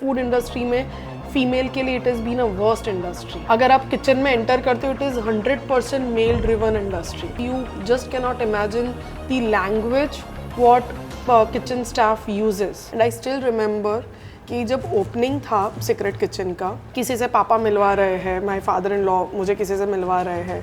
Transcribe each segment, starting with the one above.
Food industry में female के लिए it is been a worst industry. अगर आप किचन में एंटर करते हो, it is 100% male driven industry. You just can not imagine the language what kitchen staff uses. And I still remember कि जब ओपनिंग था सीक्रेट किचन का, किसी से पापा मिलवा रहे हैं, माय फादर इन लॉ मुझे किसी से मिलवा रहे हैं,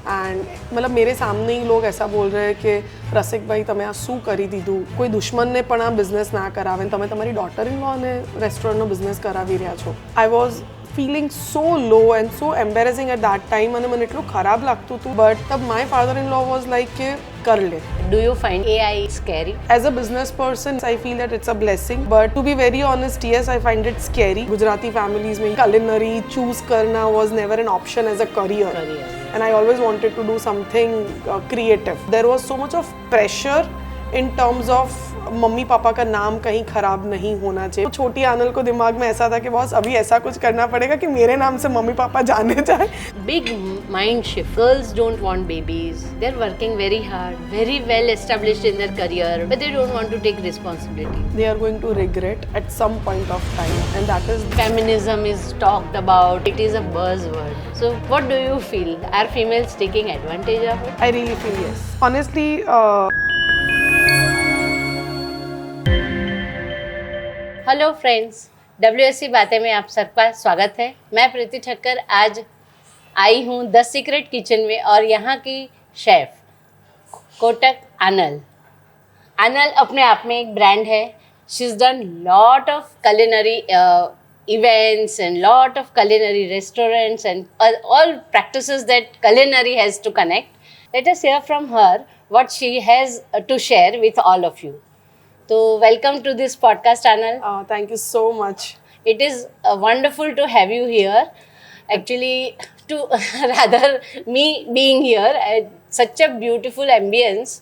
एंड मतलब मेरे सामने ही लोग ऐसा बोल रहे हैं कि रसिक भाई તમે આ શું કરી દીધું, કોઈ દુશ્મનને પણ આ બિઝનેસ ના કરાવે, તમે તમારી ડોટર ઇન લોને રેસ્ટોરન્ટનો બિઝનેસ કરાવી રહ્યા છો. I was feeling so low and so embarrassing at that time અને મને એટલું ખરાબ લાગતું હતું. બટ તબ my father-in-law was like કે કર લે. Do you find AI scary? As a business person, I feel that it's a blessing. But to be very honest, yes, I find it scary. Gujarati families में culinary choose करना was never an option as a career. And I always wanted to do something creative. There was so much of pressure in terms of mummy papa का नाम कहीं खराब नहीं होना चाहिए. छोटी आनल को दिमाग में ऐसा था कि बॉस अभी ऐसा कुछ करना पड़ेगा कि मेरे नाम से मम्मी पापा जाने जाए. Big mind shift. Girls don't want babies. They're working very hard, very well established in their career, but they don't want to take responsibility. They are going to regret at some point of time, and that is Feminism is talked about. It is a buzzword. So what do you feel? Are females taking advantage of it? I really feel yes. Honestly, hello friends, WSC बातें में आप सबका स्वागत है. मैं प्रीति ठक्कर आज आई हूँ the secret kitchen में और यहाँ की शेफ कोटक आनल. आनल अपने आप में एक ब्रांड है. She is done lot of culinary events and lot of culinary restaurants and all practices that culinary has to connect. Let us hear from her what she has to share with all of you. So welcome to this podcast, Anal. thank you so much. It is wonderful to have you here. Actually, to rather me being here, such a beautiful ambience.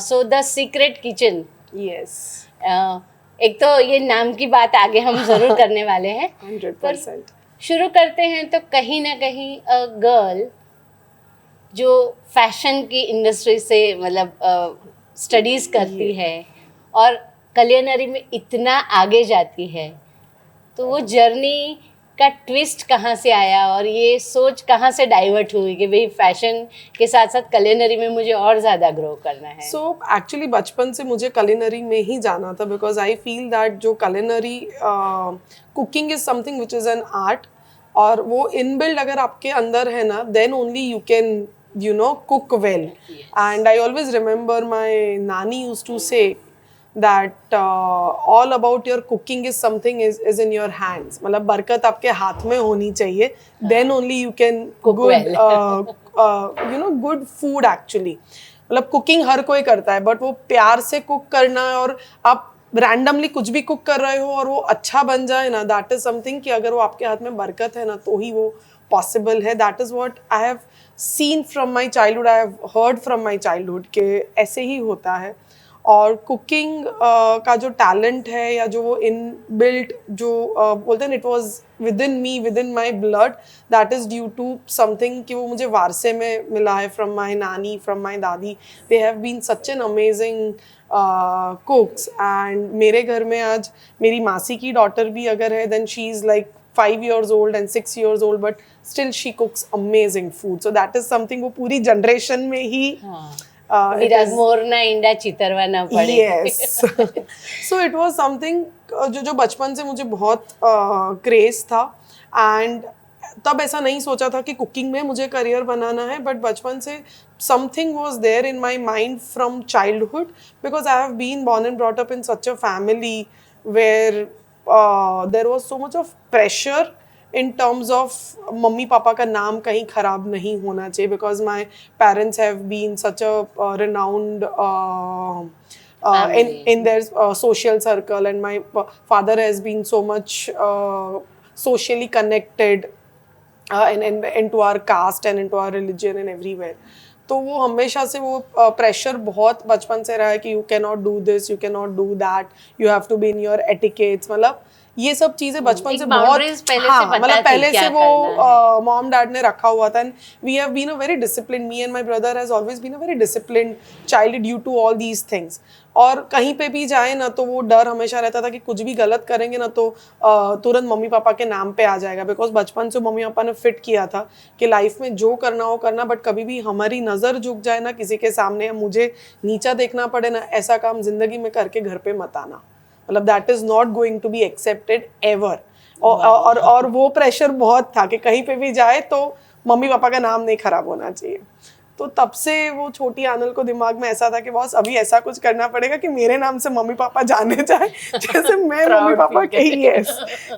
So the secret kitchen. Yes. एक तो ये नाम की बात आगे हम ज़रूर करने वाले हैं. 100%. शुरू करते हैं तो कहीं ना कहीं गर्ल जो फैशन की इंडस्ट्री से मतलब स्टडीज़ करती है और culinary में इतना आगे जाती है, तो वो जर्नी का ट्विस्ट कहाँ से आया और ये सोच कहाँ से डाइवर्ट हुई कि भाई फैशन के साथ साथ culinary में मुझे और ज़्यादा ग्रो करना है? So actually बचपन से मुझे culinary में ही जाना था, because I feel that जो culinary cooking is something which is an art, और वो inbuilt अगर आपके अंदर है ना, then only you can cook well. Yes. And I always remember my nani used to say that all about your cooking is something is in your hands. मतलब बरकत आपके हाथ में होनी चाहिए, then only you can cook good good food actually. मतलब cooking हर कोई करता है, बट वो प्यार से कुक करना और आप रैंडमली कुछ भी कुक कर रहे हो और वो अच्छा बन जाए ना, दैट इज समथिंग कि अगर वो आपके हाथ में बरकत है ना तो ही वो पॉसिबल है. That is what I have seen from my childhood, I have heard from my childhood कि ऐसे ही होता है. और कुकिंग का जो टैलेंट है या जो वो इन बिल्ट जो बोलते हैं, it was within me, within my blood. That is due to something कि वो मुझे वारसे में मिला है फ्रॉम माई नानी, फ्रॉम माई दादी. They have been such an amazing cooks. And मेरे घर में आज मेरी मासी की डॉटर भी अगर है, then she is like 5 years old and 6 years old, but still she cooks amazing food. So that is something वो पूरी जनरेशन में ही मोरना इंडा चितरवा ना पड़े. Yes. So it was something जो बचपन से मुझे बहुत क्रेज था. एंड तब ऐसा नहीं सोचा था कि कुकिंग में मुझे करियर बनाना है, बट बचपन से something was there in my mind from childhood, because I have been born and brought up in such a family where there was so much of pressure in terms of mummy papa का नाम कहीं खराब नहीं होना चाहिए, because my parents have been such a renowned in their social circle, and my father has been so much socially connected into our caste and into our religion and everywhere. तो वो हमेशा से वो प्रेशर बहुत बचपन से रहा है कि you can not do this, you can not do that, you have to be in your etiquettes. मतलब ये सब चीजें बचपन से boundaries बहुत, पहले से हाँ पता मतलब थी पहले क्या से करना वो मॉम डैड ने रखा हुआ था, and we have been a very disciplined, me and my brother has always been a very disciplined child due to all these things. और कहीं पे भी जाए ना तो वो डर हमेशा रहता था कि कुछ भी गलत करेंगे ना तो तुरंत मम्मी पापा के नाम पे आ जाएगा, बिकॉज बचपन से मम्मी पापा ने फिट किया था कि लाइफ में जो करना हो करना, बट कभी भी हमारी नज़र झुक जाए ना किसी के सामने, मुझे नीचा देखना पड़े ना, ऐसा काम जिंदगी में करके घर पे मत आना, मतलब that is not going to be accepted ever. और वो प्रेशर बहुत था कि कहीं पे भी जाए तो मम्मी पापा का नाम नहीं खराब होना चाहिए। तो तब से वो छोटी आनल को दिमाग में ऐसा था कि बॉस अभी ऐसा कुछ करना पड़ेगा कि मेरे नाम से मम्मी पापा जाने जाए, जैसे मैं मम्मी पापा के, यस,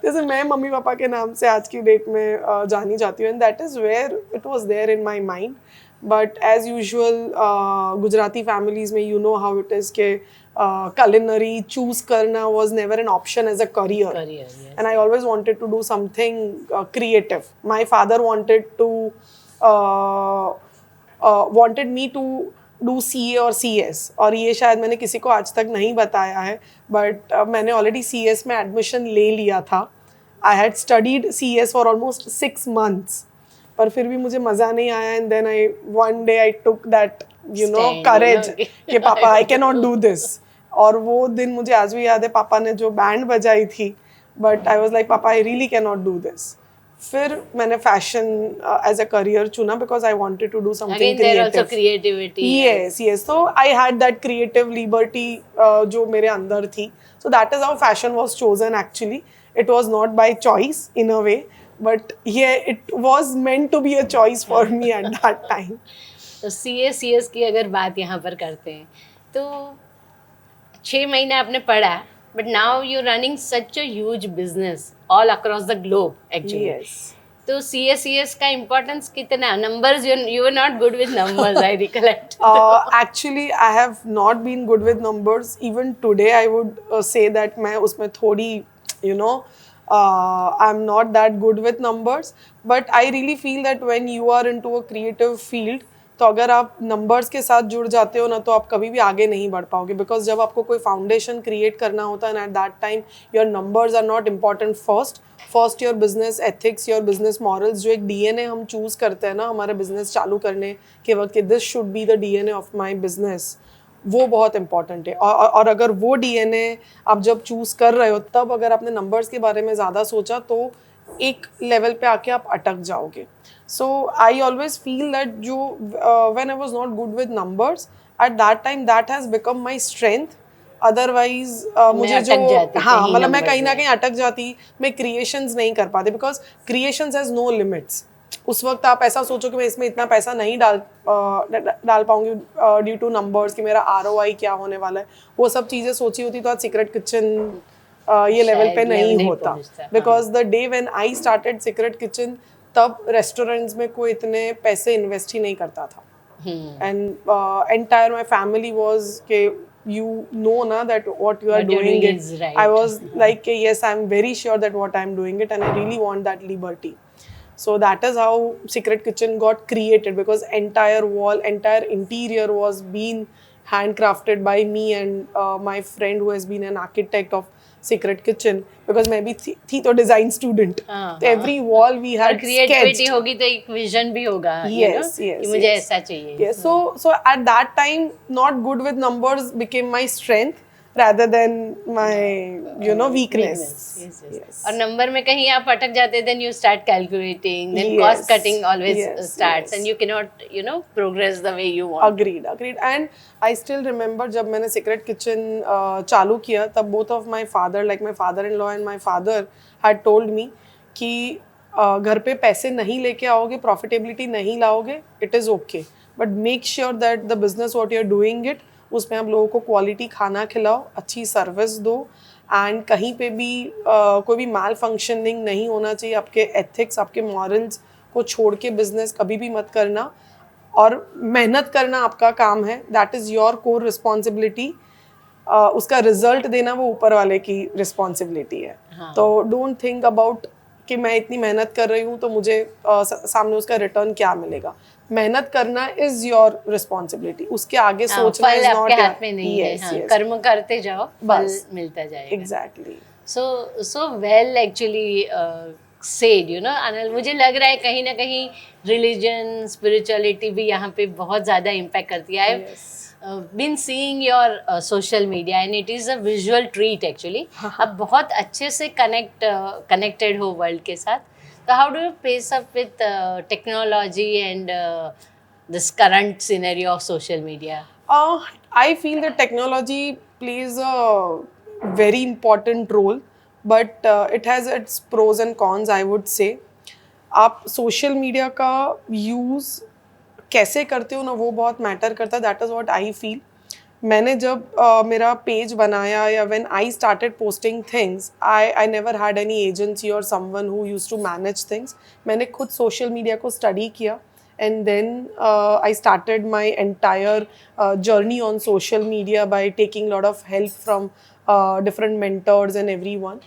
जैसे मैं मम्मी पापा के नाम से आज की डेट में जानी जाती हूँ, and that is where it was there in my mind. But as usual Gujarati families में you know how it is के culinary चूज करना was never an option as a career, yes. and I always wanted to do something creative. My father wanted me to do CA और CS, और ये शायद मैंने किसी को आज तक नहीं बताया है, बट मैंने ऑलरेडी CS में एडमिशन ले लिया था। I had studied CS for almost 6 months, पर फिर भी मुझे मज़ा नहीं आया, and then one day I took that courage कि पापा I cannot do this। और वो दिन मुझे आज भी याद है, पापा ने जो बैंड बजाई थी, but I was like papa I really can not do this. फिर मैंने फैशन एज अ करियर चुना because I wanted to do something creative. Yes, so I had that creative liberty जो मेरे अंदर थी, so that is how fashion was chosen actually. It was not by choice in a way, but it was meant to be a choice for me at that time. तो CS की अगर बात यहाँ पर करते हैं तो 6 महीने आपने पढ़ा, but now you running such a huge business all across the globe actually. तो CS का इम्पोर्टेंस कितना? Numbers, you were not good with numbers, I recollect. Actually, I have not been good with numbers. Even today, I would say that मैं उसमें थोड़ी, I'm not that good with numbers. But I really feel that when you are into a creative field, तो अगर आप numbers के साथ जुड़ जाते हो ना तो आप कभी भी आगे नहीं बढ़ पाओगे, बिकॉज जब आपको कोई फाउंडेशन क्रिएट करना होता है ना, at that time your numbers are not important first your business ethics, your business morals, जो एक डीएनए हम चूज करते हैं ना हमारे बिजनेस चालू करने के वक्त कि this should be the DNA of my business, वो बहुत इंपॉर्टेंट है। और अगर वो डीएनए आप जब चूज कर रहे हो, तब अगर आपने नंबर्स के बारे में ज़्यादा सोचा तो एक लेवल पे आके आप अटक जाओगे। So I always feel that when I was not good with numbers at that time, that has become my strength. Otherwise मुझे जो, हाँ मतलब मैं कहीं ना कहीं अटक जाती, मैं क्रिएशंस नहीं कर पाती, because creations has no limits. उस वक्त आप ऐसा सोचो कि मैं इसमें इतना पैसा नहीं डाल पाऊंगी ड्यू टू नंबर्स, कि मेरा ROI क्या होने वाला है, वो सब चीज़ें सोची होती तो आज सीक्रेट किचन ये लेवल पे नहीं होता। Because the day when I started secret kitchen, तब रेस्टोरेंट्स में कोई इतने पैसे इन्वेस्ट ही नहीं करता था, and entire my family was के you know na that what you are doing it is right. I was like yes, I'm very sure that what I'm doing it, and I really want that liberty. So that is how Secret Kitchen got created, because entire wall, entire interior was being handcrafted by me and my friend who has been an architect of Secret Kitchen, because मैं भी थी तो design student, तो every wall we had creativity होगी तो एक vision भी होगा, yes, कि मुझे ऐसा चाहिए। So at that time, not good with numbers became my strength rather than my weakness. Yes. और नंबर में कहीं आप अटक जाते, then you start calculating, then cost cutting always starts, and you cannot progress the way you want. Agreed. And I still remember जब मैंने Secret Kitchen चालू किया, तब both of my father, like my father-in-law and my father, had told me कि घर पे पैसे नहीं लेके आओगे, प्रॉफिटेबिलिटी नहीं लाओगे, it is okay, but make sure that the business what you are doing it, उसमें आप लोगों को क्वालिटी खाना खिलाओ, अच्छी सर्विस दो, एंड कहीं पे भी कोई भी माल फंक्शनिंग नहीं होना चाहिए। आपके एथिक्स, आपके मॉरल्स को छोड़ के बिजनेस कभी भी मत करना, और मेहनत करना आपका काम है, that is your core responsibility. उसका रिजल्ट देना वो ऊपर वाले की रिस्पॉन्सिबिलिटी है। तो डोंट थिंक अबाउट कि मैं इतनी मेहनत कर रही हूँ तो मुझे सामने उसका रिटर्न क्या मिलेगा। मेहनत करना इज योर रिस्पॉन्सिबिलिटी, उसके आगे सोचना इज नॉट आपके हाथ में नहीं है। कर्म करते जाओ, फल मिलता जाएगा। Exactly. so well actually said, you know, Anil, मुझे लग रहा है कहीं ना कहीं रिलीजन स्पिरिचुअलिटी भी यहाँ पे बहुत ज़्यादा इम्पैक्ट करती है. I been seeing your social media and it is a visual treat actually. आप बहुत अच्छे से कनेक्टेड हो वर्ल्ड के साथ. तो how do you pace up with technology and this current scenario of social media? I feel that technology plays a very important role, but it has its pros and cons, I would say. आप social media का use कैसे करते हो ना, वो बहुत matter करता है. That is what I feel. मैंने जब मेरा पेज बनाया या when I started posting things, I never had any agency और someone who used to manage things. मैंने खुद सोशल मीडिया को स्टडी किया, and then I started my entire journey on social media by taking a lot of help from different mentors and everyone.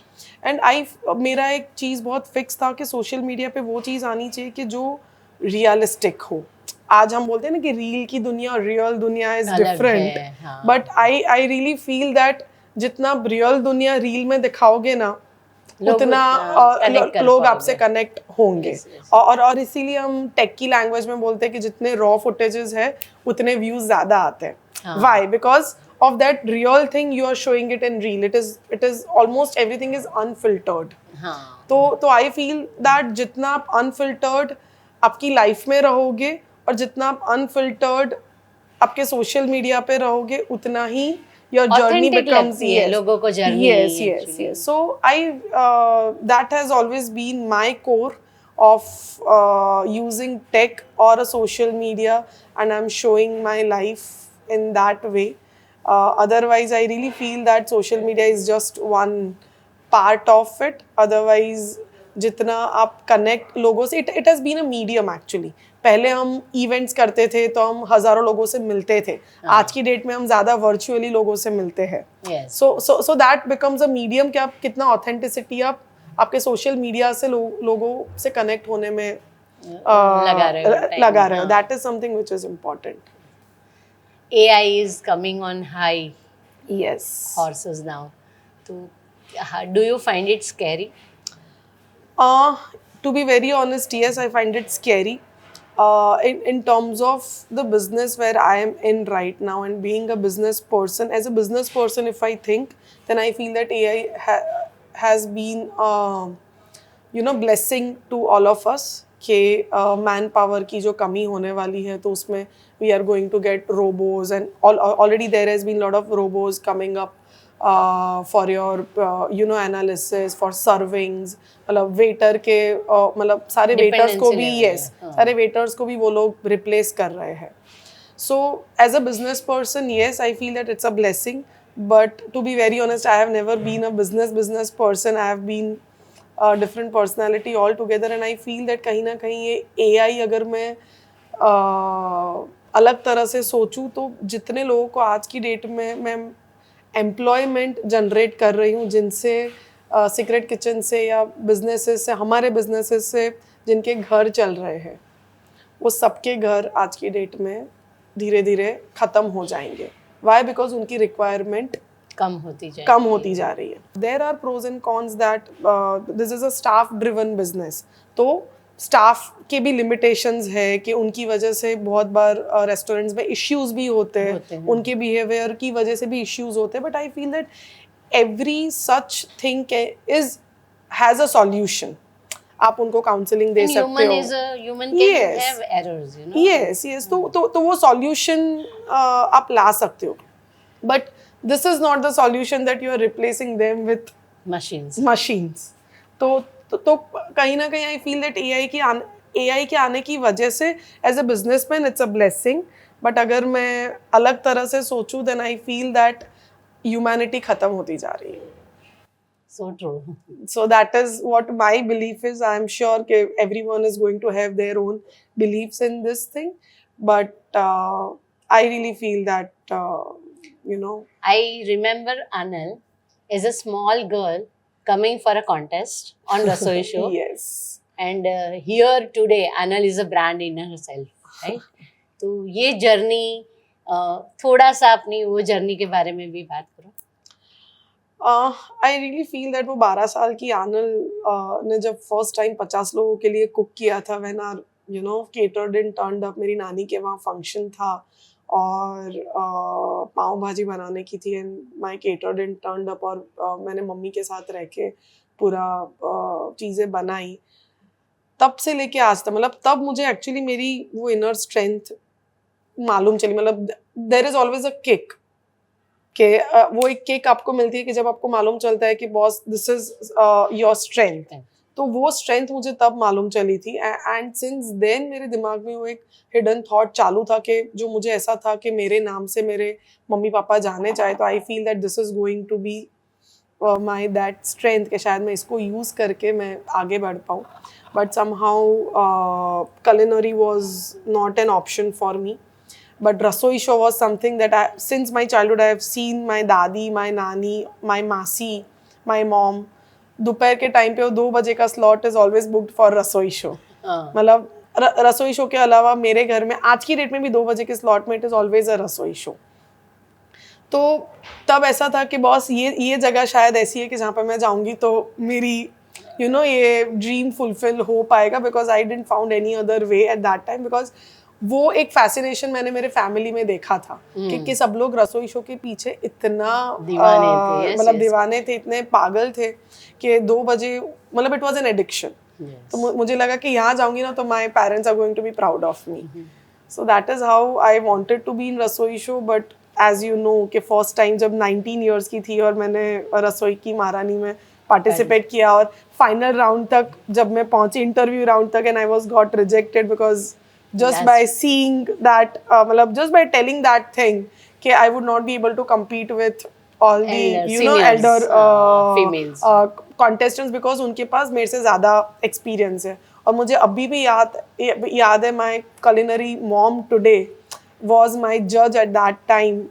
And मेरा एक चीज़ बहुत fix था कि social media पे वो चीज़ आनी चाहिए कि जो रियलिस्टिक हो. आज हम बोलते हैं ना कि रील की दुनिया और रियल दुनिया is different, but I really feel that जितना रियल दुनिया रील में दिखाओगे ना, उतना लोग आपसे कनेक्ट होंगे. और इसीलिए हम टेक की लैंग्वेज में बोलते हैं कि जितने रॉ फुटेजेस है उतने व्यूज ज्यादा आते हैं. Why? Because of that real thing you are showing it in reel. It is almost everything is unfiltered. तो I feel that जितना आप unfiltered आपकी लाइफ में रहोगे और जितना आप unfiltered आपके सोशल मीडिया पे रहोगे, उतना ही your journey becomes लोगों को journey. Yes. So that has always been my core of using tech or a social media, and I'm showing my life in that way. Otherwise, I really feel that social media is just one part of it. Otherwise, जितना आप connect लोगों से, it has been a medium actually. पहले हम events करते थे तो हम हजारों लोगों से मिलते थे. आज की डेट में हम ज़्यादा वर्चुअली लोगों से मिलते हैं. So that becomes a medium कि आप कितना ऑथेंटिसिटी आप आपके सोशल मीडिया से लोगों से कनेक्ट होने में लगा रहे हो. That is something which is important. AI is coming on high. Yes. Horses now. So, do you find it scary? To be very honest, yes, I find it scary. In terms of the business where I am in right now and being a business person, as a business person, if I think, then I feel that AI has been, blessing to all of us. कि man power की जो कमी होने वाली है तो उसमें we are going to get robots, and already there has been lot of robots coming up for your analysis, for servings. मतलब वेटर के मतलब सारे वेटर्स को भी सारे वेटर्स को भी वो लोग रिप्लेस कर रहे हैं. So as a business person, yes, I feel that it's a blessing, but to be very honest, I have never been a business person. I have been different personality altogether, and I feel that कहीं ना कहीं ये AI अगर मैं अलग तरह से सोचूं तो जितने लोगों को आज की डेट में मैं एम्प्लॉयमेंट जनरेट कर रही हूँ, जिनसे सीक्रेट किचन से या बिजनेसेस से, हमारे बिजनेसेस से जिनके घर चल रहे हैं, वो सबके घर आज की डेट में धीरे धीरे ख़त्म हो जाएंगे. वाई? बिकॉज उनकी रिक्वायरमेंट कम होती जा रही है. There are pros and cons that this is a staff driven business. तो स्टाफ के भी लिमिटेशंस है कि उनकी वजह से बहुत बार रेस्टोरेंट्स में इश्यूज भी होते हैं, उनके बिहेवियर की वजह से भी इश्यूज होते हैं. But I feel that every such thing has a solution. आप उनको काउंसलिंग दे सकते हो. यस. तो वो सॉल्यूशन आप ला सकते हो. But this is not the solution that you are replacing them with machines. तो कहीं ना कहीं I feel that AI के आने की वजह से as a businessman it's a blessing, but अगर मैं अलग तरह से सोचूं then I feel that humanity खत्म होती जा रही है. So true. So that is what my belief is. I am sure that everyone is going to have their own beliefs in this thing, but I really feel that I remember Anil as a small girl coming for a contest on Rasoi show. Yes. And here today Anil is a brand in herself, right? तो ये journey थोड़ा सा अपनी वो journey के बारे में भी बात करो. आई रियली फील दैट वो 12 साल की आनल ने जब फर्स्ट टाइम 50 लोगों के लिए कुक किया था, when are catered and turned up, मेरी नानी के वहाँ फंक्शन था और पाव भाजी बनाने की थी and my catered and turned up, और मैंने मम्मी के साथ रह के पूरा चीज़ें बनाई, तब से लेके आज तक, मतलब तब मुझे एक्चुअली मेरी वो इनर स्ट्रेंथ मालूम चली, मतलब there is always a kick कि वो एक किक आपको मिलती है कि जब आपको मालूम चलता है कि boss this is your strength, तो वो स्ट्रेंथ मुझे तब मालूम चली थी एंड सिंस देन मेरे दिमाग में वो एक हिडन थॉट चालू था कि जो मुझे ऐसा था कि मेरे नाम से मेरे मम्मी पापा जाने चाहे, तो I feel that this is going to be my that strength, कि शायद मैं इसको यूज़ करके मैं आगे बढ़ पाऊँ, but somehow culinary was not an option for me. But Rasoi show was something that since my childhood I have seen my दादी, my नानी, my मासी, my mom, दोपहर के टाइम पे वो 2 बजे का slot is always booked for रसोई शो। मतलब रसोई शो के अलावा मेरे घर में आज की डेट में भी 2 बजे के स्लॉट में इट इज ऑलवेज अ रसोई शो। तो तब ऐसा था कि बॉस ये जगह शायद ऐसी है कि जहाँ पर मैं जाऊँगी तो मेरी ये ड्रीम फुलफिल हो पाएगा, because I didn't found any other way at that time, because वो एक फैसिनेशन मैंने मेरे फैमिली में देखा था कि सब लोग रसोई शो के पीछे इतना दीवाने थे, मतलब दीवाने थे, इतने पागल थे कि 2 बजे, मतलब इट वाज एन एडिक्शन। तो मुझे लगा कि यहाँ जाऊंगी ना तो my parents are going to be proud of me, so that is how I wanted to be in Rasoi show. But as you know कि फर्स्ट टाइम जब 19 इयर्स की थी और मैंने रसोई की महारानी में पार्टिसिपेट किया और फाइनल राउंड तक जब मैं पहुंची, इंटरव्यू राउंड तक, and I was got rejected because just by seeing that मतलब just by telling that thing कि I would not be able to compete with all the elder females contestants because उनके पास मेरे से ज़्यादा experience है। और मुझे अभी भी याद है my culinary mom today was my judge at that time,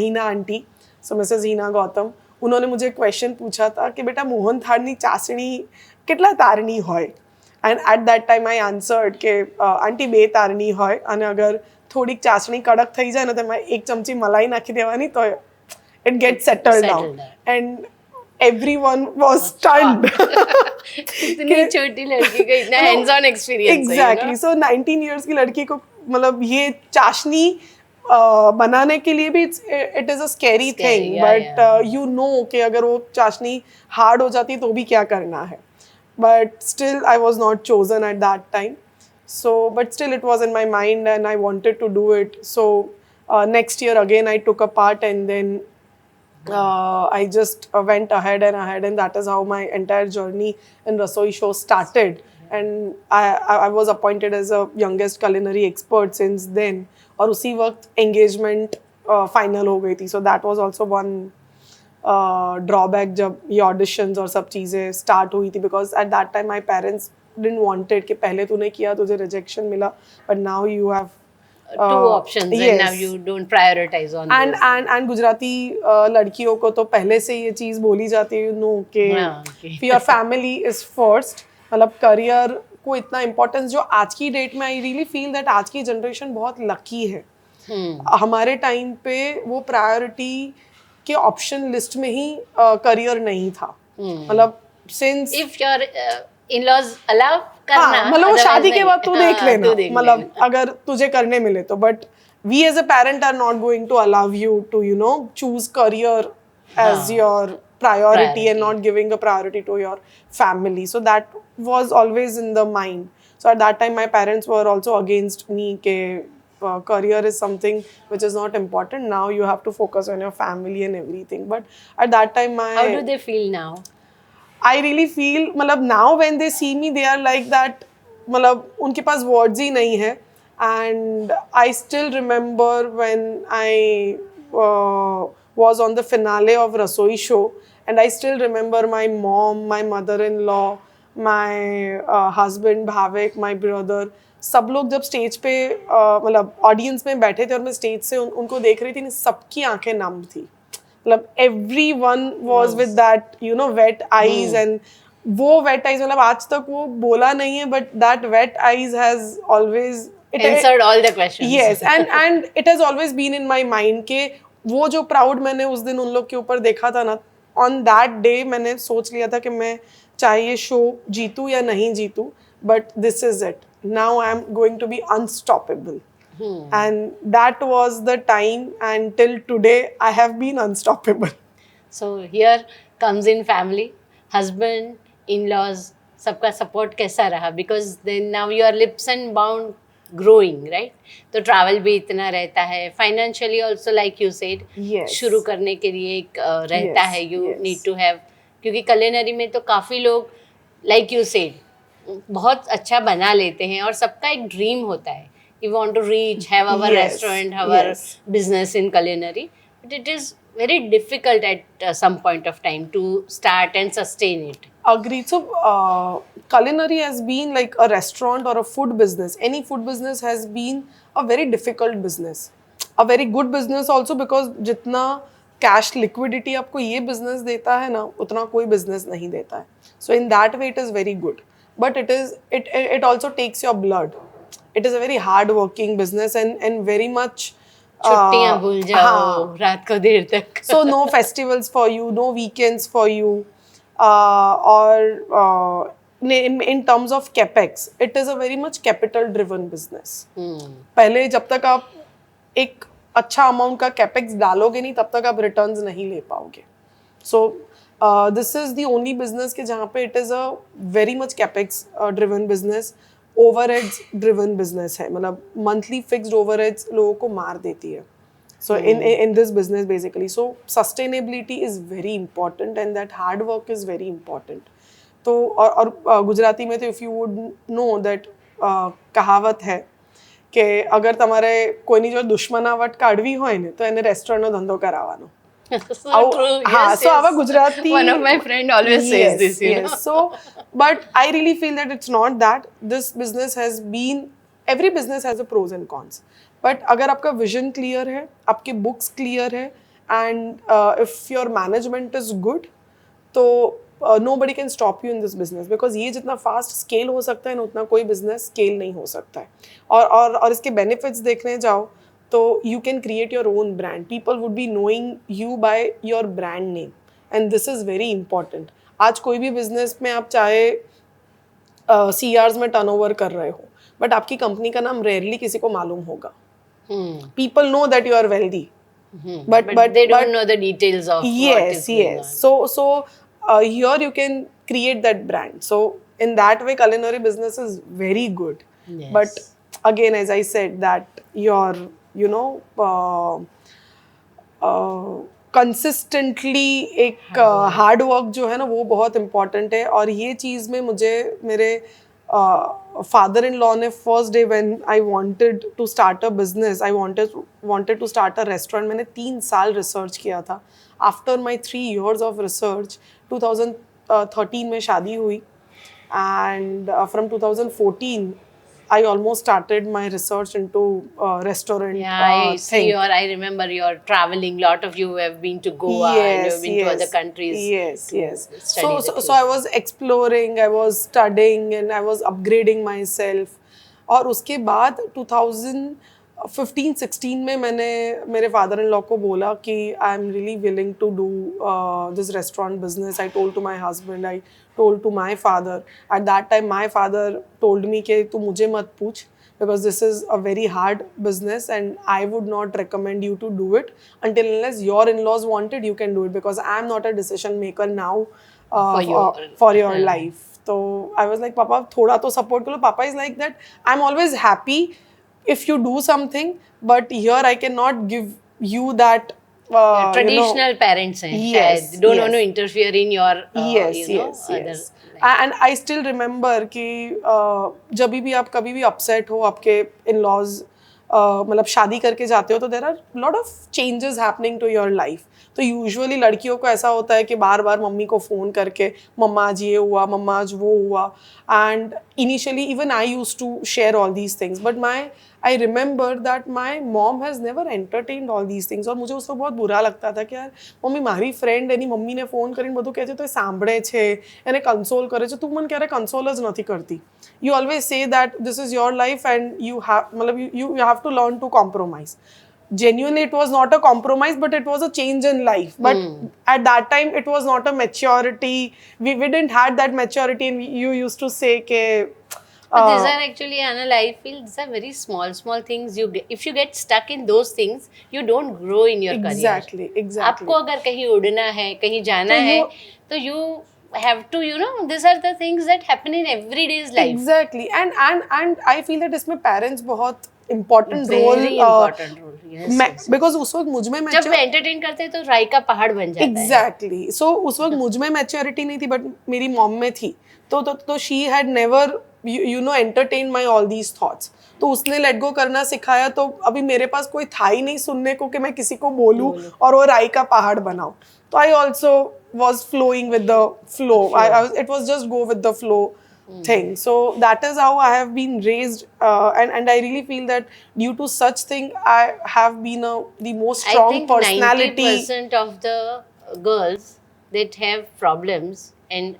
Heena aunty, so Mrs. Heena Gautam, उन्होंने मुझे क्वेश्चन पूछा था कि बेटा मोहन थाळनी चासणी કેટલા તારની હોય, and eight that time I answered કે આંટી 2 તારની હોય અને અગર થોડીક ચાસણી કડક થઈ જાય ને તો એમાં 1 ચમચી મલાઈ નાખી દેવાની તો it gets settled down. And everyone was stunned. इतनी छोटी लड़की का इतना hands on experience है, exactly. So 19 years की लड़की को मतलब ये चाशनी बनाने के लिए भी it is a scary thing, but you know कि अगर वो चाशनी हार्ड हो जाती तो भी क्या करना है, but still I was not chosen at that time. So but still it was in my mind and I wanted to do it. So next year again I took a part and then I just went ahead and that is how my entire journey in Rasoi show started. And I was appointed as a youngest culinary expert since then. और उसी वक्त engagement final हो गई थी. So that was also one drawback जब ये auditions और सब चीज़ें स्टार्ट हुई थी, because at that time my parents didn't wanted कि पहले तूने किया तुझे रिजेक्शन मिला, but now you have two options and now you don't prioritize on and Gujarati लड़कियों को तो पहले से ये चीज़ बोली जाती है, कि योर फैमिली इज फर्स्ट, मतलब करियर को इतना इम्पोर्टेंस जो आज की डेट में आई रियली फील दैट आज की जनरेशन बहुत लकी है। हमारे टाइम पे वो प्रायोरिटी के ऑप्शन लिस्ट में ही करियर नहीं था, मतलब since if your in-laws allow करना, मतलब वो शादी के बाद तू देख लेना, मतलब अगर तुझे करने मिले तो, but we as a parent are not going to allow you to choose career as your priority and not giving a priority to your family. So that was always in the mind. So at that time my parents were also against me ke career is something which is not important, now you have to focus on your family and everything. But at that time how do they feel now? I really feel मतलब now when they see me they are like that, मतलब उनके पास words ही नहीं है. And I still remember when I was on the finale of Rasoi show, and I still remember my mom, my mother-in-law, my husband Bhavik, my brother, सब लोग जब stage पे मतलब audience में बैठे थे और मैं स्टेज से उनको देख रही थी, सबकी आंखें नम थी, मतलब everyone was with that wet eyes. And वो wet eyes मतलब आज तक वो बोला नहीं है, but that wet eyes has always answered all the questions. Yes, and it has always been in my mind कि वो जो प्राउड मैंने उस दिन उन लोग के ऊपर देखा था ना, ऑन दैट डे मैंने सोच लिया था कि मैं चाहे ये शो जीतूँ या नहीं जीतूँ, but this is it, now I am going to be unstoppable. And that was the time, and till today I have been unstoppable. So here comes in family, husband, in-laws, सबका support कैसा रहा? Because then now you are lips and bound growing, right? तो travel भी इतना रहता है, financially also like you said, Yes. शुरू करने के लिए एक रहता Yes, है, you yes. need to have, क्योंकि culinary में तो काफ़ी लोग like you said बहुत अच्छा बना लेते हैं और सबका एक ड्रीम होता है. We want to reach, have our Yes, restaurant, have our yes. business in culinary, but it is very difficult at some point of time to start and sustain it. Agreed. So, culinary has been like a restaurant or a food business. Any food business has been a very difficult business. A very good business also, because जितना cash liquidity आपको ये business देता है ना, उतना कोई business नहीं देता है. So in that way it is very good. But it also takes your blood. It is a very hard working business and very much छुट्टियां भूल जाओ हाँ. रात को देर तक. So no festivals for you, no weekends for you, or in terms of capex, it is a very much capital driven business. पहले जब तक आप एक अच्छा अमाउंट का कैपेक्स डालोगे नहीं, तब तक आप रिटर्न्स नहीं ले पाओगे. सो this is the only business के जहाँ पे it is a very much capex driven business, overheads driven business है. मतलब मंथली फिक्स्ड ओवरहेड्स लोगों को मार देती है. So in this business basically, so sustainability is very important and that hard work is very important. तो और गुजराती में तो if you would know that कहावत है કે અગર તમારે કોઈની જો દુશ્મનાવટ કાઢવી હોય ને તો એને રેસ્ટોરન્ટનો ધંધો કરાવવાનો. So true. હા, Yes, so yes. આવા Gujarati One of my friend always says this, you know. So but I really feel that it's not that. This business has been, every business has a pros and cons. But अगर आपका vision clear है, आपके books clear है, and if your management is good, तो nobody can stop you in this business, because ये जितना fast scale हो सकता है ना, उतना कोई बिजनेस स्केल नहीं हो सकता है. और इसके बेनिफिट्स देखने जाओ तो you can create your own brand. People would be knowing you by your brand name, and this is very important. आज कोई भी बिजनेस में आप चाहे CRs में टर्नओवर कर रहे हो, बट आपकी कंपनी का नाम रेयरली किसी को मालूम होगा. People know that you are wealthy, But they don't know the details of what is going on. So here you can create that brand. So in that way, culinary business is very good. Yes. But again, as I said, that your consistently एक hard work जो है ना, वो बहुत important है. और ये चीज़ में मुझे मेरे father-in-law ने first day when I wanted to start a business, I wanted to start a restaurant, मैंने 3 साल research किया था. After my 3 years of research, 2013 में शादी हुई, and from 2014 I almost started my research into restaurant Yeah, I see thing. I remember you're traveling. Lot of you have been to Goa and you've been to other countries. Yes. study the So I was exploring, I was studying, and I was upgrading myself. और उसके बाद 2015-16 में मैंने मेरे father in law को बोला कि I am really willing to do this restaurant business. I told to my husband, I told to my father. At that time my father told me कि तू मुझे मत पूछ, because this is a very hard business and I would not recommend you to do it until unless your in-laws want it, you can do it, because I am not a decision maker now for your life. So I was like, Papa थोड़ा तो support करो. Papa is like that, I'm always happy if you do something, but here I cannot give you that traditional parents हैं, Yes, शायद don't yes. want to interfere in your yes. other And I still remember कि जब भी आप कभी भी upset हो, आपके in-laws मतलब शादी करके जाते हो, तो there are lot of changes happening to your life. तो यूजुअली लड़कियों को ऐसा होता है कि बार बार मम्मी को फ़ोन करके मम्मा आज ये हुआ, मम्मा आज वो हुआ. And initially even I use to share all these things, but I remember that my mom has never entertained all these things. और मुझे उस वक्त बहुत बुरा लगता था कि यार મમ્મી મારી ફ્રેન્ડ એની મમ્મીને ફોન કરીને બધું કહે છે તો એ સાંભળે છે, એને કન્સોલ કરે છે, તું મને ક્યારે કન્સોલ જ નથી કરતી. You always say that this is your life and you have to learn to compromise. genuinely it was not a compromise, but it was a change in life. But at that time it was not a maturity. We didn't had that maturity, and you used to say ke But these are actually, Anil, I feel these are very small things. If you get stuck in those things, you don't grow in your career. exactly. आपको अगर कहीं उड़ना है, कहीं जाना है, तो you have to, these are the things that happen in everyday's life. Exactly. And I feel that इसमें parents बहुत important role Very important role. Yes. because उस वक्त मुझ में जब वे entertain करते हैं तो राई का पहाड़ बन जाता है. Exactly. So उस वक्त मुझ में maturity नहीं थी, but मेरी mom में थी. तो she had never entertained my all these thoughts. तो उसने let go करना सिखाया. तो अभी मेरे पास कोई था ही नहीं सुनने को कि मैं किसी को बोलूं और वो राई का पहाड़ बनाऊं. तो I also was flowing with the flow. It was just go with the flow thing. So that is how I have been raised, and I really feel that due to such thing I have been the most strong personality. I think 90% of the girls that have problems, and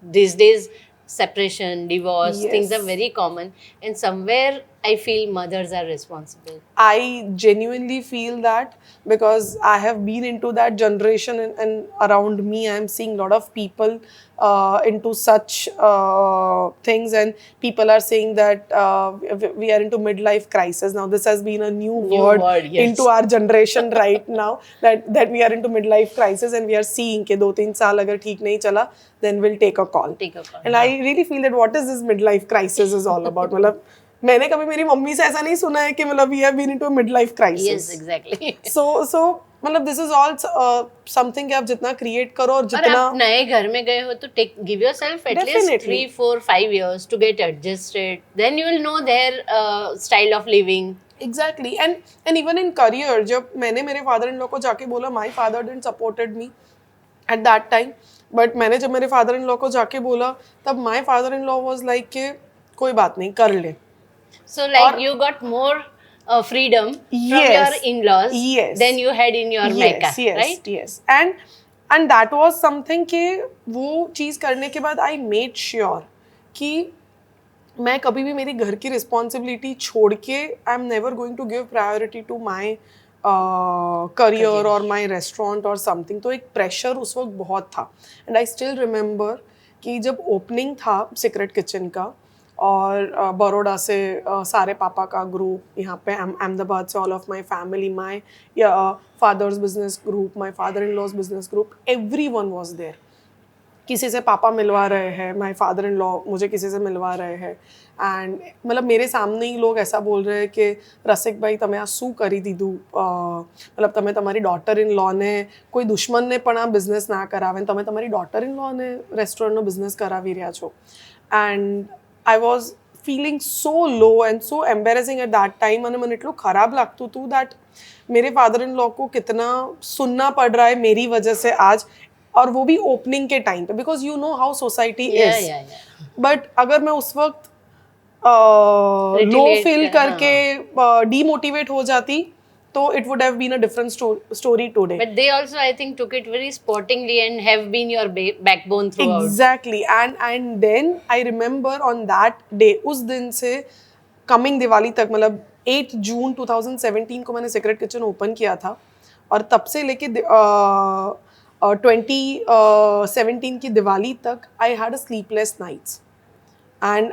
these days separation, divorce, things are very common, and somewhere I feel mothers are responsible. I genuinely feel that because I have been into that generation, and around me I am seeing a lot of people into such things, and people are saying that we are into midlife crisis. Now this has been a new word into our generation right now, that we are into midlife crisis, and we are seeing कि 2-3 साल अगर ठीक नहीं चला, then we'll take a call. And I really feel that what is this midlife crisis is all about. मतलब मैंने कभी मेरी मम्मी से ऐसा नहीं सुना है कि मतलब we have been into a midlife crisis. Yes, exactly. So मतलब this is all something कि आप जितना create करो और जितना और आप नए घर में गए हो तो give yourself at least 3, 4, 5 years to get adjusted. Then you will know their style of living. Exactly. And even in career, जब मैंने मेरे father-in-law को जाके बोला, my father didn't supported me at that time. But मैंने जब मेरे father-in-law को जाके बोला, तब my father-in-law was like कि कोई बात नहीं, कर ले. So like you got more freedom from your in-laws than you had in your Mecca, right? Yes. And that was something कि वो चीज़ करने के बाद I made sure कि मैं कभी भी मेरी घर की responsibility छोड़ के I'm never going to give priority to my career or my restaurant or something. तो एक pressure उस वक्त बहुत था. And I still remember कि जब opening था Secret Kitchen का और बड़ौदा से सारे पापा का ग्रुप यहाँ पे अहमदाबाद से all of my family, my father's business group, my father-in-law's business group, everyone was there. किसी से पापा मिलवा रहे हैं, my father-in-law मुझे किसी से मिलवा रहे हैं, एंड मतलब मेरे सामने ही लोग ऐसा बोल रहे हैं कि रसिक भाई તમે આ શું કરી દીધું, मतलब તમે તમારી ડોટર ઇન લો ને કોઈ દુશ્મનને પણ આ બિઝનેસ ના કરાવે, તમે તમારી ડોટર ઇન લો ને રેસ્ટોરન્ટનો બિઝનેસ કરાવી રહ્યા છો. And I was feeling so low and so embarrassing at that time, અને મને એટલું ખરાબ લાગતું હતું that मेरे फादर इन लॉ को कितना सुनना पड़ रहा है मेरी वजह से आज, और वो भी ओपनिंग के टाइम पे, because you know how society is. But अगर मैं उस वक्त लो फील करके डीमोटिवेट हो जाती तो it would have been a different story today. But they also, I think, took it very sportingly and have been your backbone throughout. Exactly. And then I remember on that day, उस दिन से coming Diwali तक, मतलब 8 जून 2017 को मैंने secret kitchen open किया था, और तब से लेके 2017 की दिवाली तक I had a sleepless nights. And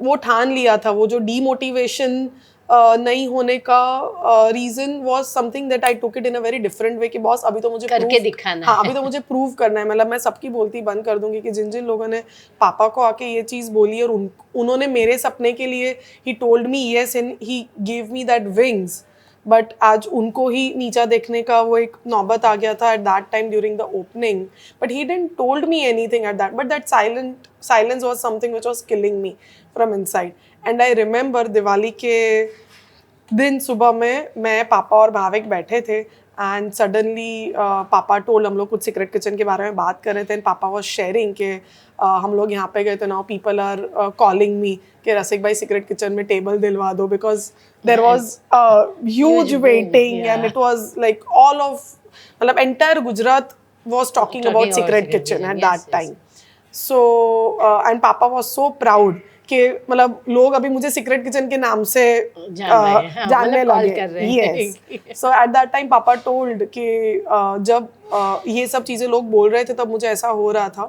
वो ठान लिया था, वो जो डीमोटिवेशन नहीं होने का reason was something that I took it in a very different way कि बॉस अभी तो मुझे करके दिखाना है. अभी तो मुझे प्रूव करना है. मतलब मैं सबकी बोलती बंद कर दूंगी कि जिन जिन लोगों ने पापा को आके ये चीज़ बोली और उन्होंने मेरे सपने के लिए he told me yes and he give me that wings, but आज उनको ही नीचा देखने का वो एक नौबत आ गया था eight that time during the opening. But he didn't told me anything at that, but that silence was something which was killing me from inside. And I remember Diwali के दिन सुबह में मैं पापा और भाविक बैठे थे, एंड सडनली पापा टोल्ड, हम लोग कुछ सीक्रेट किचन के बारे में बात कर रहे थे, एंड पापा वाज शेयरिंग कि हम लोग यहाँ पे गए तो now people are calling me कि रसिक भाई सीक्रेट किचन में टेबल दिलवा दो, because there was huge waiting and it was like all of, मतलब entire Gujarat was talking about secret kitchen at that time. So and पापा वाज सो प्राउड कि मतलब लोग अभी मुझे सीक्रेट किचन के नाम से जानने मतलब कॉल लगे. कर रहे हैं. Yes. So eight that time पापा टोल्ड कि जब ये सब चीज़ें लोग बोल रहे थे तब मुझे ऐसा हो रहा था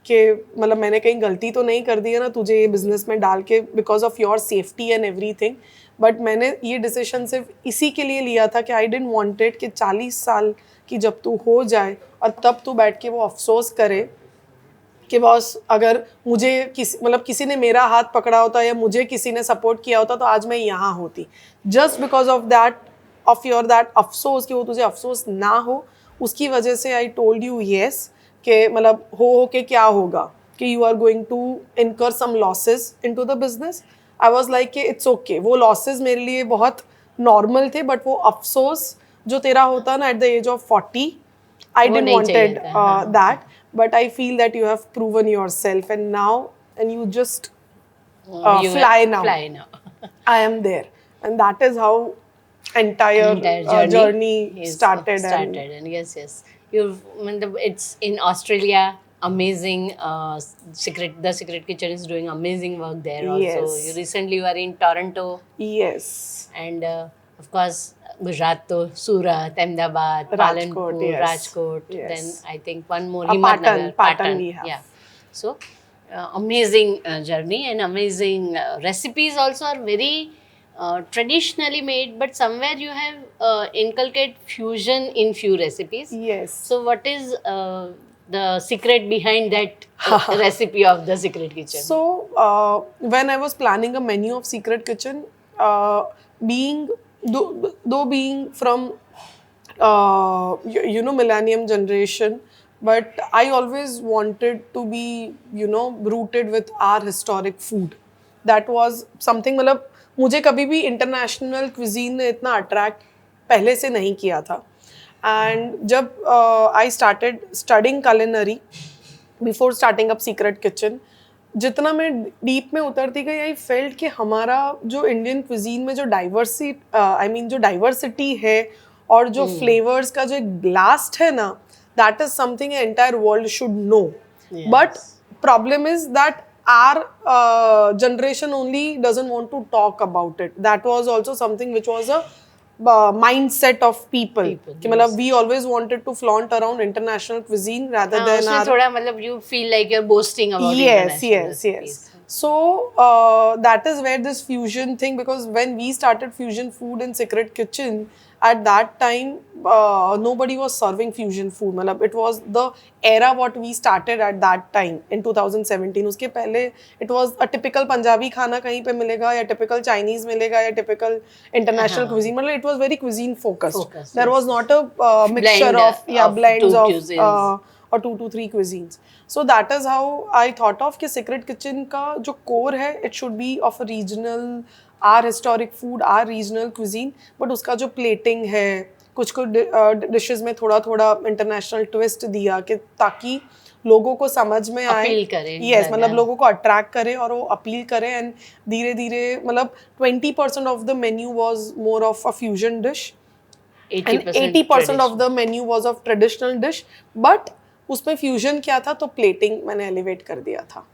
कि मतलब मैंने कहीं गलती तो नहीं कर दी है ना तुझे ये बिजनेस में डाल के because of your safety and everything. But मैंने ये डिसीजन सिर्फ इसी के लिए लिया था कि आई डिडंट वांटेड कि 40 साल की जब तू हो जाए और तब तू बैठ के वो अफसोस करे कि बॉस अगर मुझे किसी ने मेरा हाथ पकड़ा होता या मुझे किसी ने सपोर्ट किया होता तो आज मैं यहाँ होती. Just because of your that अफसोस कि वो तुझे अफसोस ना हो उसकी वजह से आई टोल्ड यू येस कि मतलब हो के क्या होगा कि you are going to incur some losses into the business. I was like कि इट्स ओके. वो लॉसेस मेरे लिए बहुत नॉर्मल थे बट वो अफसोस जो तेरा होता है ना at the age of 40 I वो didn't नहीं चाहिए wanted था, हाँ. that, but I feel that you have proven yourself, and you just You fly now. fly now. I am there, and that is how entire Entire journey is started. and yes, it's in Australia. Amazing. The Secret Kitchen is doing amazing work there also. Yes. You recently were in Toronto, Yes, and of course Gujarat to Surat, Ahmedabad, Rajkot, Palanpur, yes. Rajkot. Yes. Then I think one more Patan Patan. we have. Yeah. So amazing journey and amazing recipes also are very traditionally made, but somewhere you have inculcate fusion in few recipes. yes. So what is the secret behind that recipe of the Secret Kitchen? So when I was planning a menu of Secret Kitchen, being though being from millennium generation, but I always wanted to be rooted with our historic food. That was something मतलब मुझे कभी भी international cuisine ने इतना attract पहले से नहीं किया था. एंड जब I started studying culinary before starting up secret kitchen, जितना मैं डीप में उतरती गई आई फेल्ट कि हमारा जो इंडियन क्विजीन में जो डाइवर्सिटी है और जो फ्लेवर्स का जो एक ब्लास्ट है ना, that is something entire world should know. But problem is that our generation only doesn't want to talk about it. That was also something which was a mindset of people. कि मतलब we always wanted to flaunt around international cuisine rather than उसमें our थोड़ा मतलब you feel like you're boasting about yes international yes recipes. so that is where this fusion thing, because when we started fusion food in Secret Kitchen at that time nobody was serving fusion food. मतलब it was the era what we started at that time in 2017. उसके पहले it was a typical Punjabi खाना कहीं पे मिलेगा या typical Chinese मिलेगा या typical international cuisine. मतलब it was very cuisine focused. There was not a mixture of blends two of cuisines. or 2 to 3 cuisines. So that is how I thought of कि Secret Kitchen का जो core है it should be of a regional, our historic food, our regional cuisine, but उसका जो plating है कुछ dishes में थोड़ा थोड़ा international twist दिया कि ताकि लोगों को समझ में आए, अपील करे. yes, मतलब लोगों को अट्रैक्ट करे और वो अपील करे. एंड धीरे धीरे मतलब 20% of the menu was more of a fusion dish and 80% of the menu was of traditional dish. but उसमें फ्यूजन क्या था तो प्लेटिंग मैंने एलिवेट कर दिया था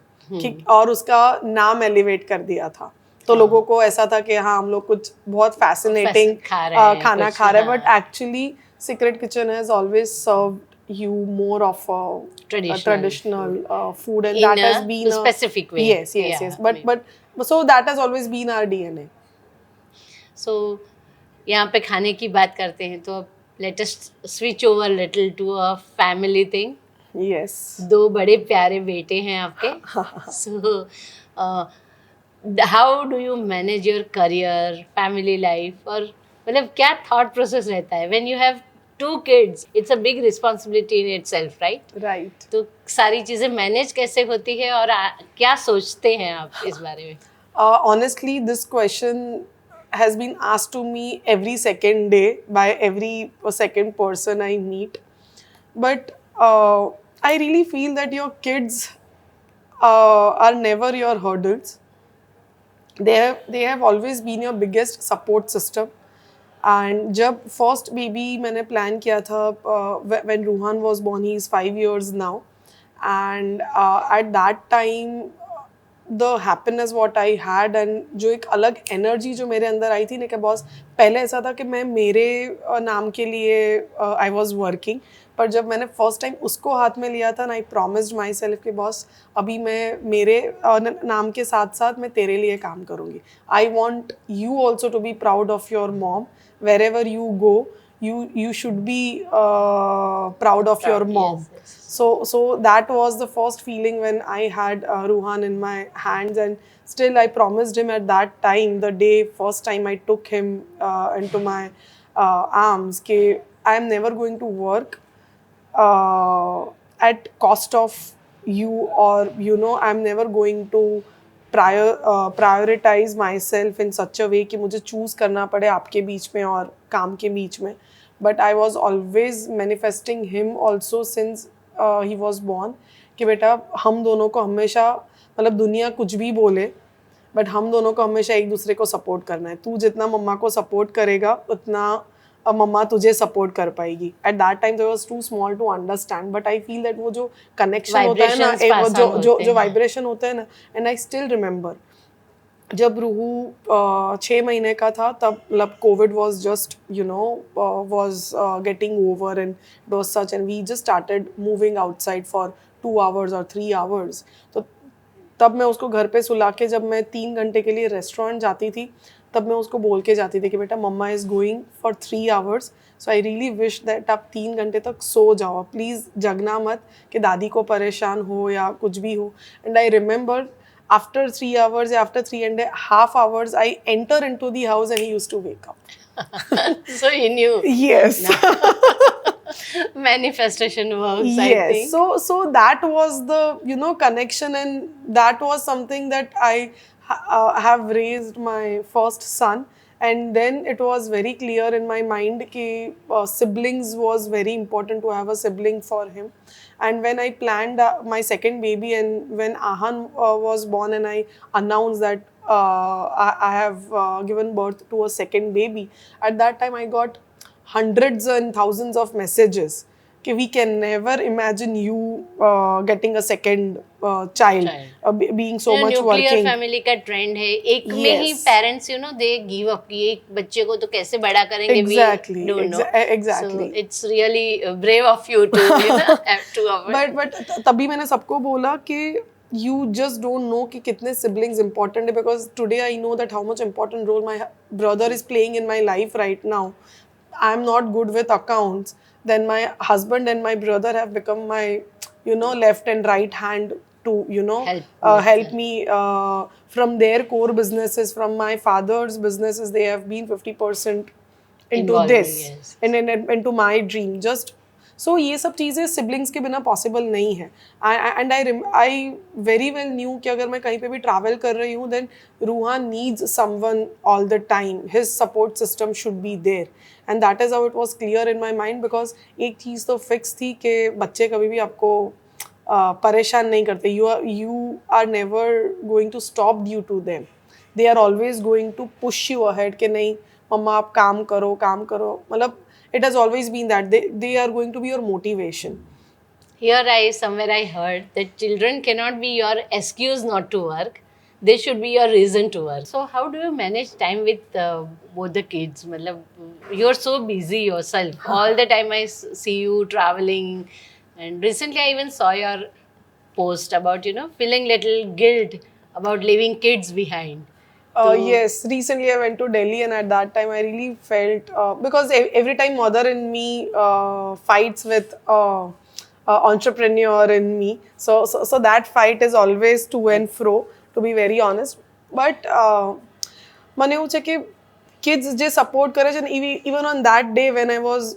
और उसका नाम एलिवेट कर दिया था. तो लोगों को ऐसा था कि हाँ हम लोग कुछ बहुत फैसिनेटिंग खाना खा रहे हैं. But actually secret kitchen has always served you more of a traditional food, and that has been a specific way. Yes. But so that has always been our DNA. So यहाँ पे खाने की बात करते हैं तो let us switch over little to a family thing. Yes. 2 बड़े प्यारे बेटे हैं आपके. So how do you manage your career, family life, और मतलब क्या thought process रहता है when you have 2 kids? It's a big responsibility in itself, right? Right. तो सारी चीजें मैनेज कैसे होती है और क्या सोचते हैं आप इस बारे में? Honestly, this question has been asked to me every second day by every second person I meet. But I really feel that your kids are never your hurdles. They have always been your biggest support system. And जब first baby मैंने plan किया था when Ruhan was born, he is 5 years now. and at that time the happiness what I had and जो एक अलग energy जो मेरे अंदर आई थी ना कि बॉस पहले ऐसा था कि मैं मेरे नाम के लिए I was working, पर जब मैंने फर्स्ट टाइम उसको हाथ में लिया था ना, आई प्रॉमिस्ड माई सेल्फ कि बॉस अभी मैं मेरे नाम के साथ साथ मैं तेरे लिए काम करूँगी. I want you also to be proud of your mom. wherever you go, you should be proud of your mom. Yes. So that was the first feeling when I had Ruhan in my hands, and still I promised him at that time, the day first time I took him into my arms, कि I am never going to work at cost of you, or you know I'm never going to prioritise myself in such a way कि मुझे choose करना पड़े आपके बीच में और काम के बीच में. But I was always manifesting him also since he was born कि बेटा हम दोनों को हमेशा, मतलब दुनिया कुछ भी बोले बट हम दोनों को हमेशा एक दूसरे को सपोर्ट करना है. तू जितना मम्मा को सपोर्ट करेगा उतना मम्मा तुझे सपोर्ट कर पाएगी. At that time they was too small to understand, but I feel that वो जो कनेक्शन होता है ना, वो जो वाइब्रेशन होता है ना, एंड आई स्टिल रिमेंबर जब रूहू 6 महीने का था तब मतलब Covid was just you know was getting over and it was such, and we just started moving outside for 2 hours और 3 hours. तो तब मैं उसको घर पे सुला के जब मैं 3 घंटे के लिए रेस्टोरेंट जाती थी तब मैं उसको बोल के जाती थी कि बेटा मम्मा is going for 3 hours, so I really wish that आप 3 घंटे तक सो जाओ, प्लीज़ जगना मत कि दादी को परेशान हो या कुछ भी हो. And I remember after 3 hours या after 3.5 hours I enter into the house and he used to wake up. So he knew. Yes. Manifestation works, I Yes. think. So that was the connection, and that was something that I have raised my first son, and then it was very clear in my mind कि siblings was very important to have a sibling for him. And when I planned my second baby, and when Ahan was born and I announced that I have given birth to a second baby, at that time I got hundreds and thousands of messages कि we can never imagine you getting a second child, being so much nuclear working. Family का trend है, एक में ही Yes. Parents they give up कि एक बच्चे को तो कैसे बड़ा करेंगे. Exactly, we don't know. exactly. So it's really brave of you to have to avoid. But तभी मैंने सबको बोला कि you just don't know कि कितने siblings important है, because today I know that how much important role my brother is playing in my life right now. I'm not good with accounts, then my husband and my brother have become my left and right hand to help me from their core businesses, from my father's businesses. They have been 50% into Involved, this, yes. and into my dream. Just so ये सब चीज़ें siblings के बिना possible नहीं है. And I very well knew कि अगर मैं कहीं पे भी travel कर रही हूँ, then Ruhan needs someone all the time. His support system should be there, and that is how it was clear in my mind, because एक चीज़ तो fix थी कि बच्चे कभी भी आपको परेशान नहीं करते. You are never going to stop due to them. They are always going to push you ahead कि नहीं मम्मा आप काम करो. मतलब it has always been that they are going to be your motivation. Here somewhere I heard that children cannot be your excuse not to work. They should be your reason to work. So how do you manage time with both the kids? मतलब you're so busy yourself. All the time I see you traveling, and recently I even saw your post about feeling little guilt about leaving kids behind. Yes, recently I went to Delhi, and at that time I really felt because every time mother in me fights with entrepreneur in me, so that fight is always to and fro, to be very honest. But મને એવું છે કે kids જે support કરે છે, even on that day when I was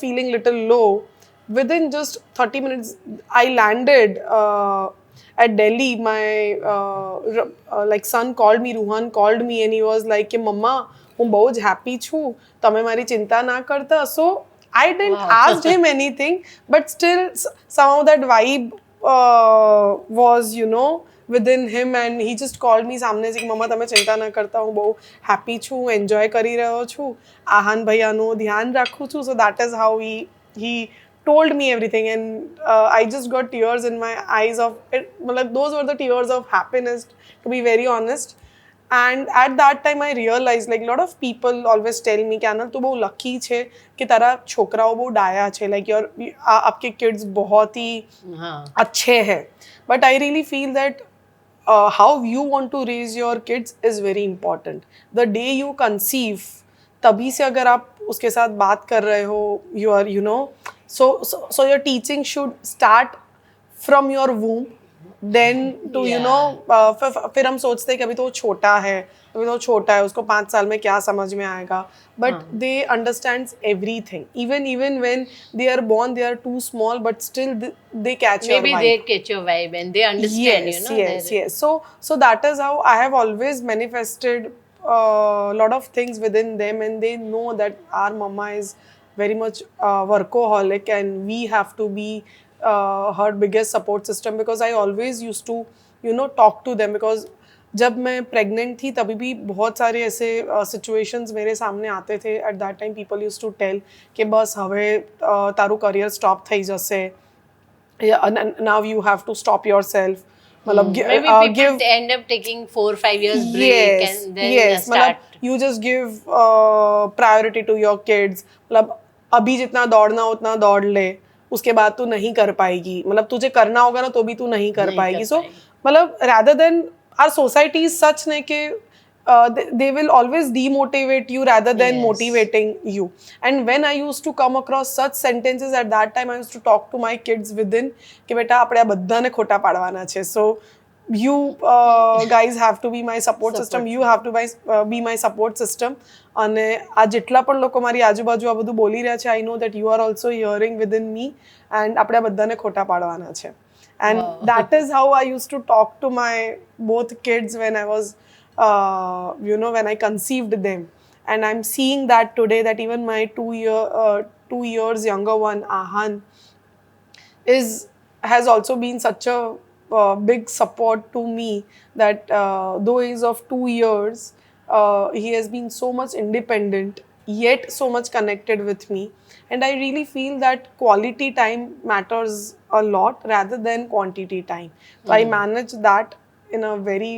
feeling little low, within just 30 minutes I landed at Delhi. My like son called me, Ruhan called me, and he was like कि मम्मा હું બહુ જ happy છું, તમે મારી ચિંતા ના કરતા. So I didn't ask him anything, but still somehow that vibe was within him, and he just called me સામને થી મમ્મા તમે ચિંતા ના કરતા, હું બહુ happy છું, enjoy કરી રહ્યો છું, આહાન ભૈયાનું ધ્યાન રાખું છું. So that is how he told me everything, and I just got tears in my eyes of it. Matlab, those were the tears of happiness, to be very honest. And at that time I realized, like, lot of people always tell me कि आनंद तू बहुत lucky छे कि तारा छोकराओ बहुत dia छे, like your आपके kids बहुत ही अच्छे हैं. But I really feel that how you want to raise your kids is very important. The day you conceive, तभी से अगर आप उसके साथ बात कर रहे हो, you are, you know, so your teaching should start from your womb. Then to you know, फिर हम सोचते हैं कि अभी तो वो छोटा है, उसको 5 साल में क्या समझ में आएगा. But they understands everything. Even when they are born, they are too small, but still they catch your vibe. Maybe they catch your vibe and they understand, Yes, you know. yes. So that is how I have always manifested a lot of things within them, and they know that our mama is very much workaholic, and we have to be her biggest support system, because I always used to, you know, talk to them, because जब मैं pregnant थी तभी भी बहुत सारे ऐसे situations मेरे सामने आते थे. At that time people used to tell कि बस હવે તારું કરિયર સ્ટોપ થઈ જશે, now you have to stop yourself. मतलब maybe people end up taking 4-5 years break and then start. You just give priority to your kids. मतलब अभी जितना दौड़ना उतना दौड़ ले, उसके बाद तू नहीं कर पाएगी. मतलब तुझे करना होगा ना तो भी तू नहीं कर पाएगी. So मतलब rather than our society is such ne ke they will always demotivate you rather than motivating you. And when I used to come across such sentences, at that time I used to talk to my kids within કે બેટા આપણે આ બધાને ખોટા પાડવાના છે. So you guys have to be my support system. You have to be my support system. અને આ જેટલા પણ લોકો મારી આજુબાજુ આ બધું બોલી રહ્યા છે, I know that you are also hearing within me, and આપણે આ બધાને ખોટા પાડવાના છે. And that is how I used to talk to my both kids when I was you know, when I conceived them. And I'm seeing that today, that even my 2 years younger one, Ahan, has also been such a big support to me, that though he's of 2 years, he has been so much independent, yet so much connected with me. And I really feel that quality time matters a lot rather than quantity time. So I manage that in a very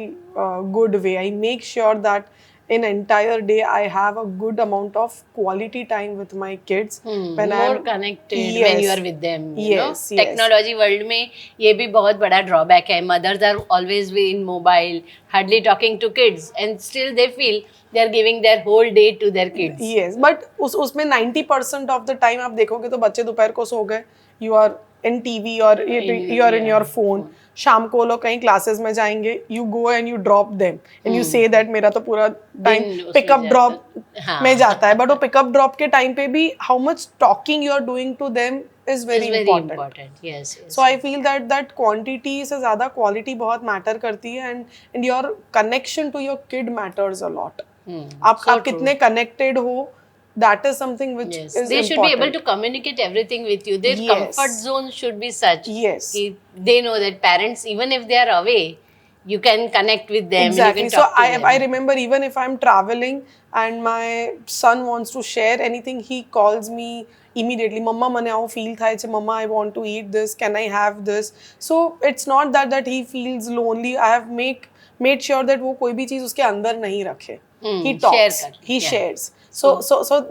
good way. I make sure that in entire day I have a good amount of quality time with my kids. When more connected when you are with them, you know. Technology world में ये भी बहुत बड़ा drawback है. Mothers are always in mobile, hardly talking to kids, and still they feel they are giving their whole day to their kids. Yes, but उसमें 90% of the time आप देखोगे तो बच्चे दोपहर को सो गए, you are in TV or you are in your phone. शाम को लोग कहीं क्लासेस में जाएंगे, you go and you drop them and you say that मेरा तो पूरा टाइम पिकअप ड्रॉप में जाता है. बट वो पिकअप ड्रॉप के टाइम पे भी how much talking you are doing to them is very important. Yes. So I feel that quantity से ज़्यादा quality बहुत matter करती है, and your connection to your kid matters a lot. आप कितने connected हो, that is something which is they important. should be able to communicate everything with you. Their comfort zone should be such. Yes. They know that parents, even if they are away, you can connect with them. Exactly. You can talk to them. I remember, even if I'm traveling and my son wants to share anything, he calls me immediately. Mama, mane aao feel થાય છે. Mama, I want to eat this. Can I have this? So it's not that he feels lonely. I have made sure that वो कोई भी चीज उसके अंदर नहीं रखे. He talks. He shares. So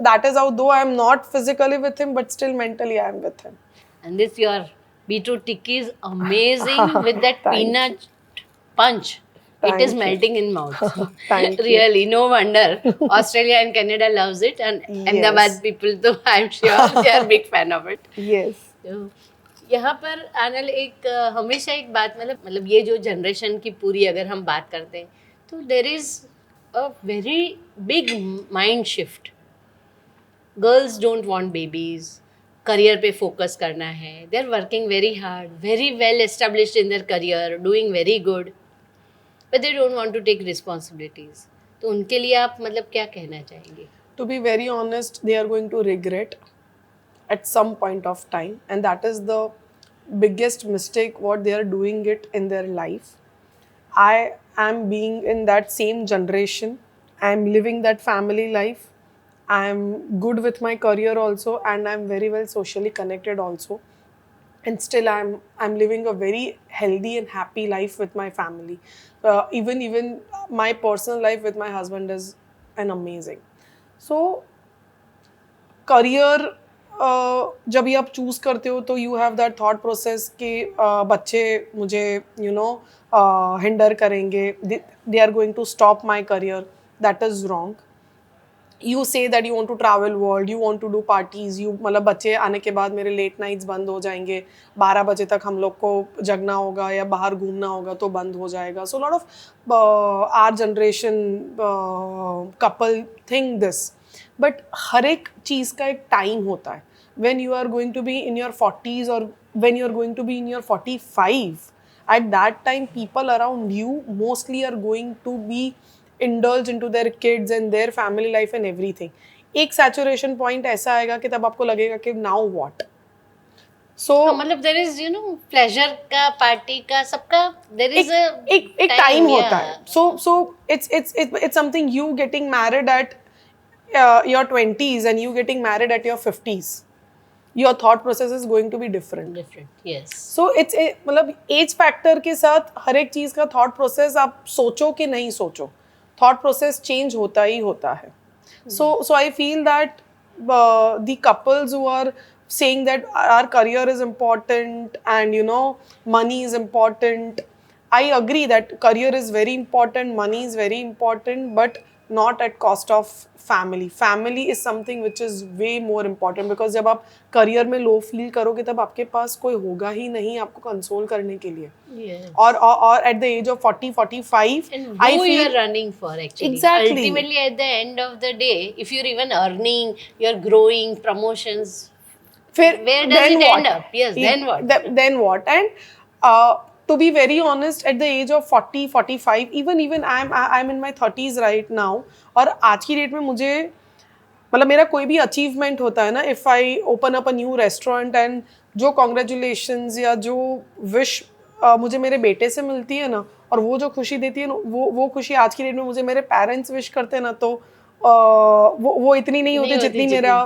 that is how, though I am not physically with him, but still mentally I am with him. And this your beetroot tikki is amazing with that peanut punch. It is melting in mouth. Really, no wonder Australia and Canada loves it, and Ahmedabad people too, I'm sure they are big fan of it. Yes. यहाँ पर आनल एक हमेशा एक बात, मतलब ये जो जनरेशन की पूरी अगर हम बात करते हैं तो there is a very big mind shift. Girls don't want babies. Career पे focus करना है. They're working very hard, very well established in their career, doing very good, but they don't want to take responsibilities. तो उनके लिए आप मतलब क्या कहना चाहेंगे? To be very honest, they are going to regret at some point of time, and that is the biggest mistake what they are doing it in their life. I am being in that same generation. I am living that family life. I'm good with my career also, and I'm very well socially connected also, and still I'm living a very healthy and happy life with my family. Even my personal life with my husband is an amazing. So career जब भी आप choose करते हो तो you have that thought process कि बच्चे मुझे hinder करेंगे, they are going to stop my career. That is wrong. You say that you want to travel world, you want to do parties, you मतलब बच्चे आने के बाद मेरे लेट नाइट्स बंद हो जाएंगे, 12 बजे तक हम लोग को जगना होगा या बाहर घूमना होगा तो बंद हो जाएगा. So lot of our generation couple think this. But हर एक चीज़ का एक टाइम होता है. when you are going to be in your 40s or when you are going to be in your 45, at that time people around you mostly are going to be indulge into their kids and their family life and everything. एक saturation point ऐसा आएगा कि तब आपको लगेगा कि now what. So मतलब there is pleasure का, पार्टी का, सबका देयर इज एक टाइम होता है. So it's something you getting married at your 20s and you getting married at your 50s. Your thought process is going to be different. Yes. So it's मतलब age factor के साथ हर एक चीज़ का thought process, आप सोचो कि नहीं सोचो, थॉट प्रोसेस चेंज होता ही होता है. So I feel that the couples who are saying that our career is important and money is important, I agree that career is very important, money is very important, but not at cost of family. Family is something which is way more important, because जब आप career में low feel करोगे तब आपके पास कोई होगा ही नहीं आपको कंसोल करने के लिए. Yes. और at the age of 40-45, And I who you feel are running for actually. Exactly. Ultimately at the end of the day, if you're even earning, you're growing, promotions, फिर where does then it what? end up? Yes, then what? Then what? And to be very honest, at the age of 40-45, even I'm in my 30s right now, और आज की date में मुझे मतलब मेरा कोई भी अचीवमेंट होता है ना, if I open up a new restaurant and जो कॉन्ग्रेचुलेशंस या जो विश मुझे मेरे बेटे से मिलती है ना, और वो जो खुशी देती है ना, वो खुशी आज की डेट में मुझे मेरे पेरेंट्स विश करते हैं ना, तो वो इतनी नहीं होती जितनी मेरा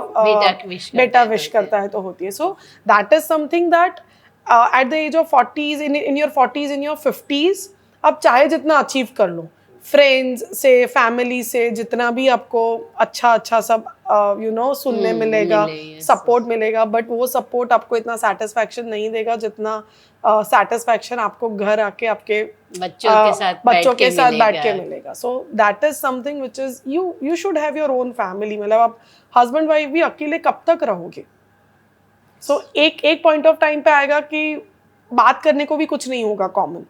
बेटा विश करता है तो होती है. So that is something that at the age of 40s, in your 40s, in your 50s, आप चाहे जितना अचीव कर लो, फ्रेंड्स से, फैमिली से, जितना भी आपको अच्छा सब सुनने मिलेगा, सपोर्ट मिलेगा, बट वो सपोर्ट आपको इतना सेटिस्फैक्शन नहीं देगा जितना सेटिस्फैक्शन आपको घर आके आपके बच्चों के साथ बैठ के मिलेगा. सो that is something which is you should have your own family. मतलब आप हस्बैंड वाइफ भी अकेले कब तक रहोगे. सो एक पॉइंट ऑफ टाइम पे आएगा कि बात करने को भी कुछ नहीं होगा common.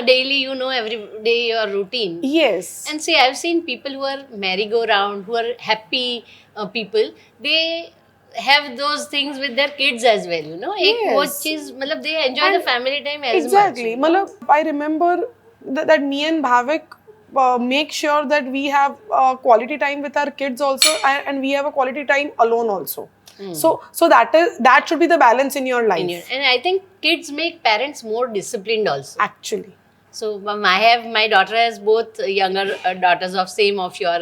Daily, every day your routine. Yes. And see, I've seen people who are merry-go-round, who are happy people. They have those things with their kids as well. एक वो चीज मतलब they enjoy the family time as exactly. much. मतलब I remember that me and Bhavik make sure that we have quality time with our kids also, and we have a quality time alone also. So that should be the balance in your life. And I think kids make parents more disciplined also. Actually. So my daughter has both younger daughters of same of your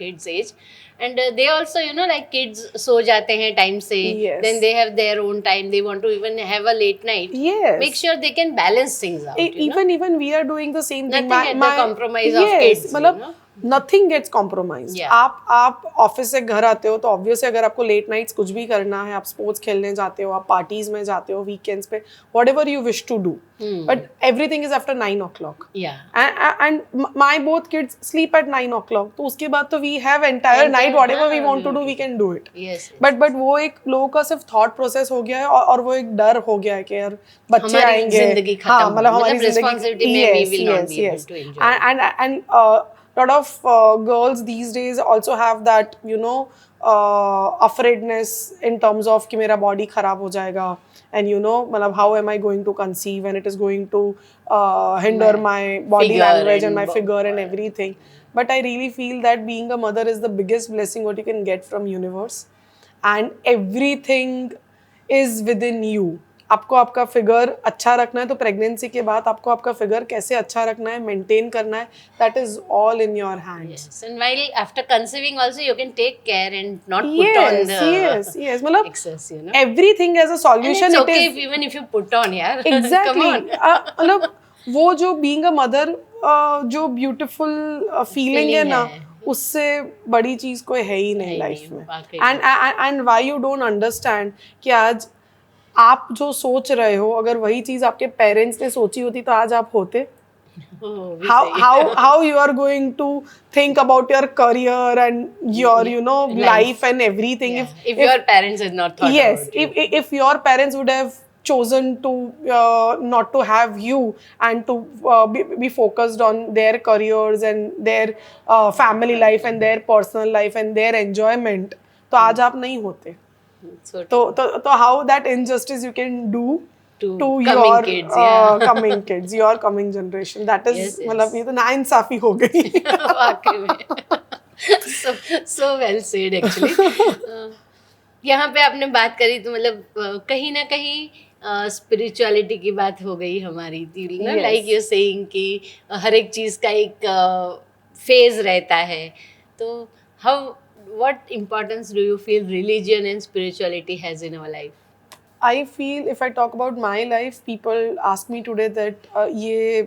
kids age, and they also like kids सो जाते हैं time से. Yes. Then they have their own time, they want to even have a late night. Yes. Make sure they can balance things out. Even we are doing the same thing. Nothing at the compromise of kids. मतलब nothing gets compromised. आप office से घर आते हो तो obviously अगर आपको late nights कुछ भी करना है, आप स्पोर्ट्स खेलने जाते हो, आप पार्टीज में जाते हो, वीकेंड्स पे, whatever you wish to do, but everything is after 9 o'clock. And my both kids sleep at 9 o'clock. तो उसके बाद तो we have entire night, whatever we want to do we can do it. But वो एक लोगों का सिर्फ thought process हो गया है, और वो एक डर हो गया है कि यार बच्चे आएंगे, हाँ मतलब हमारी जिंदगी. And lot of girls these days also have that afraidness in terms of कि मेरा body खराब हो जाएगा, and मतलब how am I going to conceive, and it is going to hinder my body language and my figure and everything. But I really feel that being a mother is the biggest blessing what you can get from universe, and everything is within you. आपको आपका figure अच्छा रखना है तो pregnancy के बाद आपको आपका फिगर कैसे अच्छा रखना है, मेंटेन करना है, that is all in your hands. Yes, and while after conceiving also you can take care and not put on Yes, the yes, yes. मतलब excess, you know. everything has a And solution. it's It okay is if even if you put on, यार. Come exactly. on. मतलब वो जो being a mother जो beautiful feeling है Feeling ना, है. उससे बड़ी चीज कोई है ही है नहीं ही लाइफ नहीं, में. वाकई and why you don't understand कि आज आप जो सोच रहे हो, अगर वही चीज आपके पेरेंट्स ने सोची होती तो आज आप होते. वो भी how सही how है. how you are going to think about your career and your life and everything Yeah. If your parents had not thought yes about you. if your parents would have chosen to not to have you and to be focused on their careers and their family life and their personal life and their enjoyment तो आज आप नहीं होते. So तो how that injustice you can do to to coming your kids, yeah. coming kids, your coming generation. That is Yes, yes. मतलब ये तो नाइंसाफी हो गई. वाकई में. so well said actually. यहाँ पे आपने बात करी तो मतलब कहीं ना कहीं स्पिरिचुअलिटी की बात हो गई हमारी. Yes. लाइक यू सेइंग कि हर एक चीज़ का एक फेज रहता है. तो how what importance do you feel religion and spirituality has in our life? I feel if I talk about my life, people ask me today that ये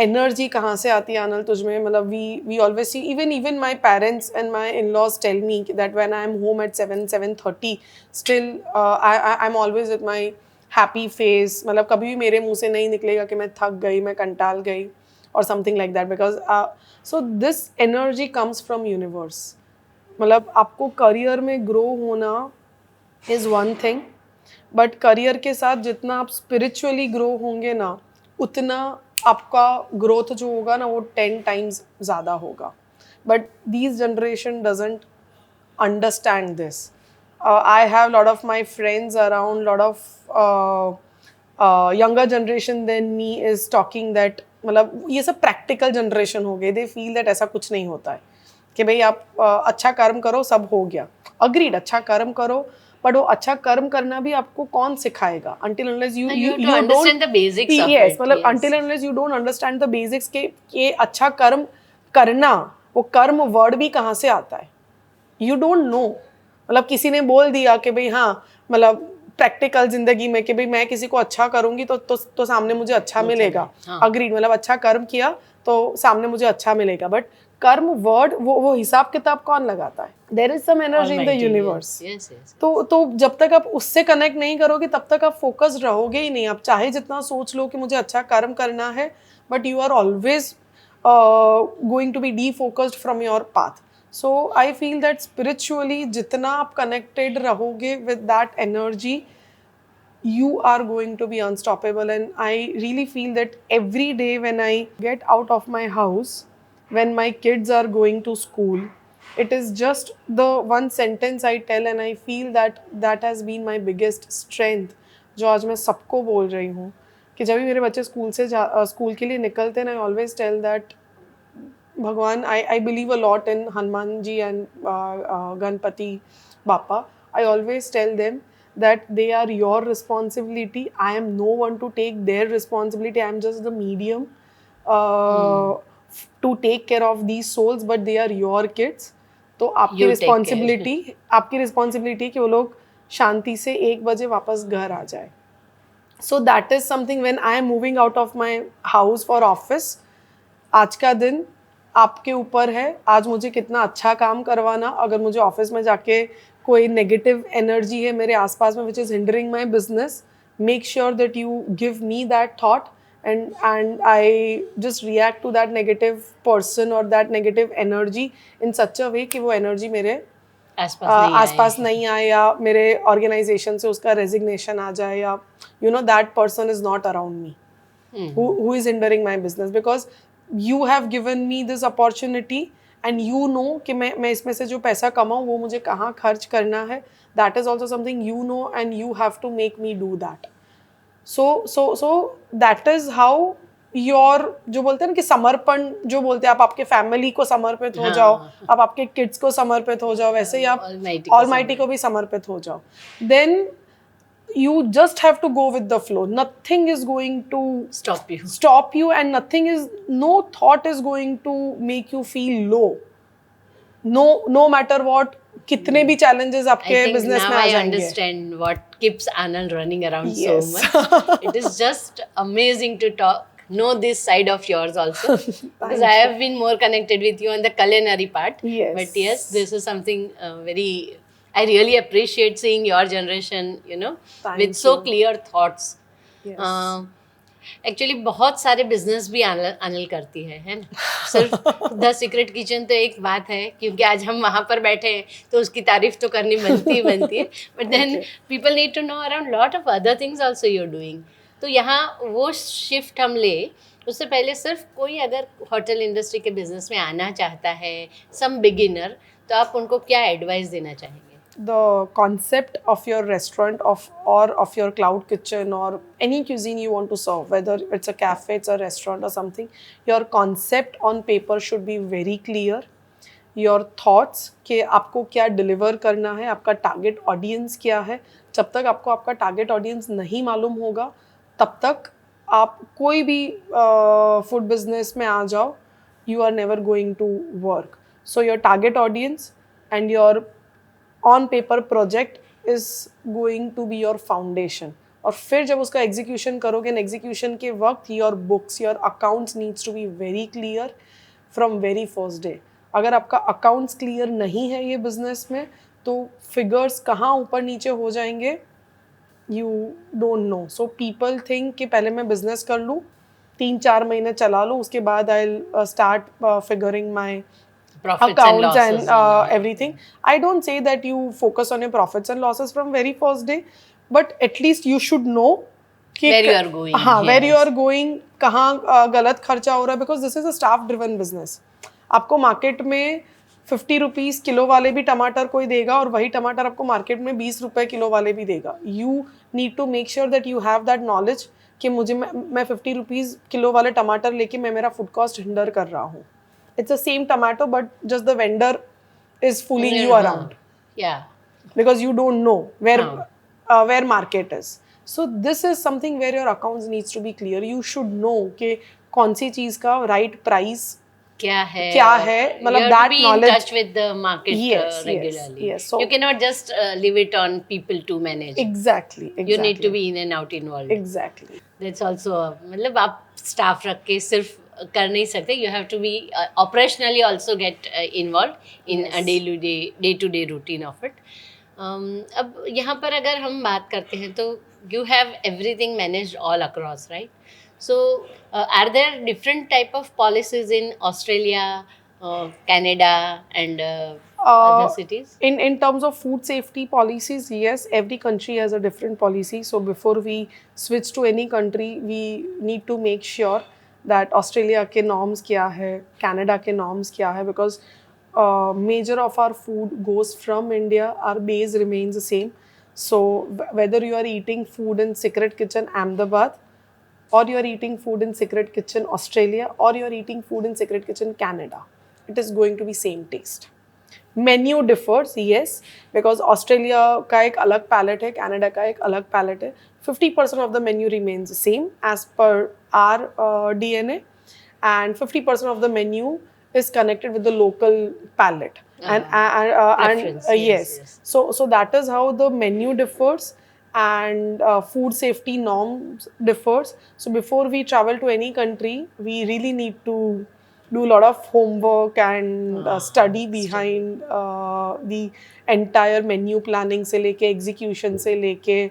energy कहाँ से आती है आनल तुझ में. मतलब we always see even my parents and my in-laws tell me that when I am home at 7:30 still I'm always with my happy face. मतलब कभी भी मेरे मुंह से नहीं निकलेगा कि मैं थक गई, मैं कंटाल गई or something like that because so this energy comes from universe. मतलब आपको करियर में ग्रो होना is one thing, but career के साथ जितना आप स्पिरिचुअली ग्रो होंगे ना, उतना आपका ग्रोथ जो होगा ना वो 10 times ज़्यादा होगा. But these generation doesn't understand this. I have a lot of my friends around, lot of younger generation than me is talking that मतलब ये सब प्रैक्टिकल जनरेशन हो गए. दे फील दैट ऐसा कुछ नहीं होता है कि भाई आप अच्छा कर्म करो सब हो गया. अग्रीड, अच्छा कर्म करो, बट वो अच्छा कर्म करना भी आपको कौन सिखाएगा until unless you have to understand the basics of yes it, मतलब yes. until unless you don't understand the basics के अच्छा कर्म करना, वो कर्म वर्ड भी कहाँ से आता है यू डोंट नो. मतलब किसी ने बोल दिया कि भाई हाँ मतलब प्रैक्टिकल जिंदगी में कि भाई मैं किसी को अच्छा करूंगी तो सामने मुझे अच्छा मिलेगा. अग्रीड, मतलब अच्छा कर्म किया तो सामने मुझे अच्छा मिलेगा. बट कर्म वर्ड वो हिसाब किताब कौन लगाता है. There is some energy in the universe. तो जब तक आप उससे कनेक्ट नहीं करोगे तब तक आप फोकस्ड रहोगे ही नहीं. आप चाहे जितना सोच लो कि मुझे अच्छा कर्म करना है, but you are always going to be defocused from your path. So I feel that spiritually जितना आप connected रहोगे with that energy, you are going to be unstoppable. And I really feel that every day when I get out of my house, when my kids are going to school, it is just the one sentence I tell and I feel that that has been my biggest strength, जो आज मैं सबको बोल रही हूँ कि जब भी मेरे बच्चे स्कूल के लिए निकलते हैं, I always tell that Bhagwan, I believe a lot in Hanumanji and Ganpati Bappa. I always tell them that they are your responsibility. I am no one to take their responsibility. I am just the medium to take care of these souls, but they are your kids. तो आपकी responsibility कि वो लोग शांति से 1 बजे वापस घर आ जाए. So that is something when I am moving out of my house for office. आज का दिन आपके ऊपर है. आज मुझे कितना अच्छा काम करवाना. अगर मुझे ऑफिस में जाके कोई नेगेटिव एनर्जी है मेरे आसपास में which is hindering my business, make sure that you give me that thought and I just react to that negative person or that negative energy in such a way कि वो energy मेरे आसपास नहीं आए या मेरे ऑर्गेनाइजेशन से उसका रेजिग्नेशन आ जाए या that person is not around me who is hindering my business, because you have given me this opportunity and you know कि मैं इसमें से जो पैसा कमाऊँ वो मुझे कहाँ खर्च करना है. That is also something you know and you have to make me do that. So that is how your जो बोलते हैं ना कि समर्पण जो बोलते हैं, आप आपके फैमिली को समर्पित हो जाओ, आप आपके किड्स को समर्पित हो जाओ, वैसे ही आप ऑलमाइटी को भी समर्पित हो जाओ, then you just have to go with the flow. Nothing is going to stop you, and no thought is going to make you feel low. No matter what, कितने भी challenges आपके business में आ जाएंगे. I understand what keeps Anand running around so Yes. much. It is just amazing to know this side of yours also, because I have been more connected with you on the culinary part. Yes. But yes, this is something very, I really appreciate seeing your generation, with so clear thoughts. Yes. Actually बहुत सारे business भी अनिल करती है ना. सिर्फ the secret kitchen तो एक बात है, क्योंकि आज हम वहाँ पर बैठे हैं तो उसकी तारीफ तो करनी बनती है. But then people need to know around lot of other things also you are doing. तो यहाँ वो शिफ्ट हम ले, उससे पहले सिर्फ कोई अगर होटल इंडस्ट्री के बिजनेस में आना चाहता है, सम बिगिनर, तो आप उनको क्या एडवाइस देना चाहेंगे? The concept of your restaurant or of your cloud kitchen or any cuisine you want to serve, whether it's a cafe, it's a restaurant or something, your concept on paper should be very clear. Your thoughts कि आपको क्या deliver करना है, आपका target audience क्या है. जब तक आपको आपका target audience नहीं मालूम होगा, तब तक आप कोई भी food business में आ जाओ, you are never going to work. So your target audience and your on paper project is going to be your foundation. और फिर जब उसका एग्जीक्यूशन करोगे, एंड एग्जीक्यूशन के वक्त your books, your accounts needs to be very clear from very first day. अगर आपका accounts clear नहीं है ये बिजनेस में, तो फिगर्स कहाँ ऊपर नीचे हो जाएंगे, you don't no. So people think कि पहले मैं बिजनेस कर लूँ, 3-4 महीने चला लूँ, उसके बाद I will start figuring my accounts and everything. I don't say that you focus on your profits and losses from very first day, but at least you should know where you are going. हाँ, where you are going, कहाँ गलत खर्चा हो रहा है, because this is a staff driven business. आपको market में 50 rupees kilo वाले भी टमाटर कोई देगा, और वही टमाटर आपको मार्केट में 20 रुपए किलो वाले भी देगा. You need to make sure that you have that knowledge कि मैं 50 रुपीज़ किलो वाले टमाटर लेके मैं मेरा फूड कॉस्ट हिंडर कर रहा हूँ. It's the same tomato, but just the vendor is fooling you around. Yeah. Because you don't know where market is. So this is something where your accounts needs to be clear. You should know कि कौन सी चीज का right price क्या है, मतलब that knowledge. You have to be in touch with the market regularly. Yes. So you cannot just leave it on people to manage. Exactly. You need to be in and out involved. Exactly. That's also मतलब आप staff रख के सिर्फ कर नहीं सकते. You have to be operationally also get involved in a day-to-day routine of it. अब यहाँ पर अगर हम बात करते हैं तो you have everything managed all across, right? So are there different type of policies in Australia, Canada and other cities? In terms of food safety policies, yes, every country has a different policy. So before we switch to any country, we need to make sure that Australia के norms क्या है, Canada के norms क्या है, because major of our food goes from India, our base remains the same. So whether you are eating food in Secret Kitchen Ahmedabad, or you are eating food in Secret Kitchen Australia, or you are eating food in Secret Kitchen Canada, it is going to be same taste. Menu differs, yes, because Australia का एक अलग palate है, Canada का एक अलग palate है. 50% of the menu remains the same as per our DNA, and 50% of the menu is connected with the local palate. Yes. So that is how the menu differs, and food safety norms differs. So before we travel to any country, we really need to do a lot of homework and study behind the entire menu planning से लेके execution से लेके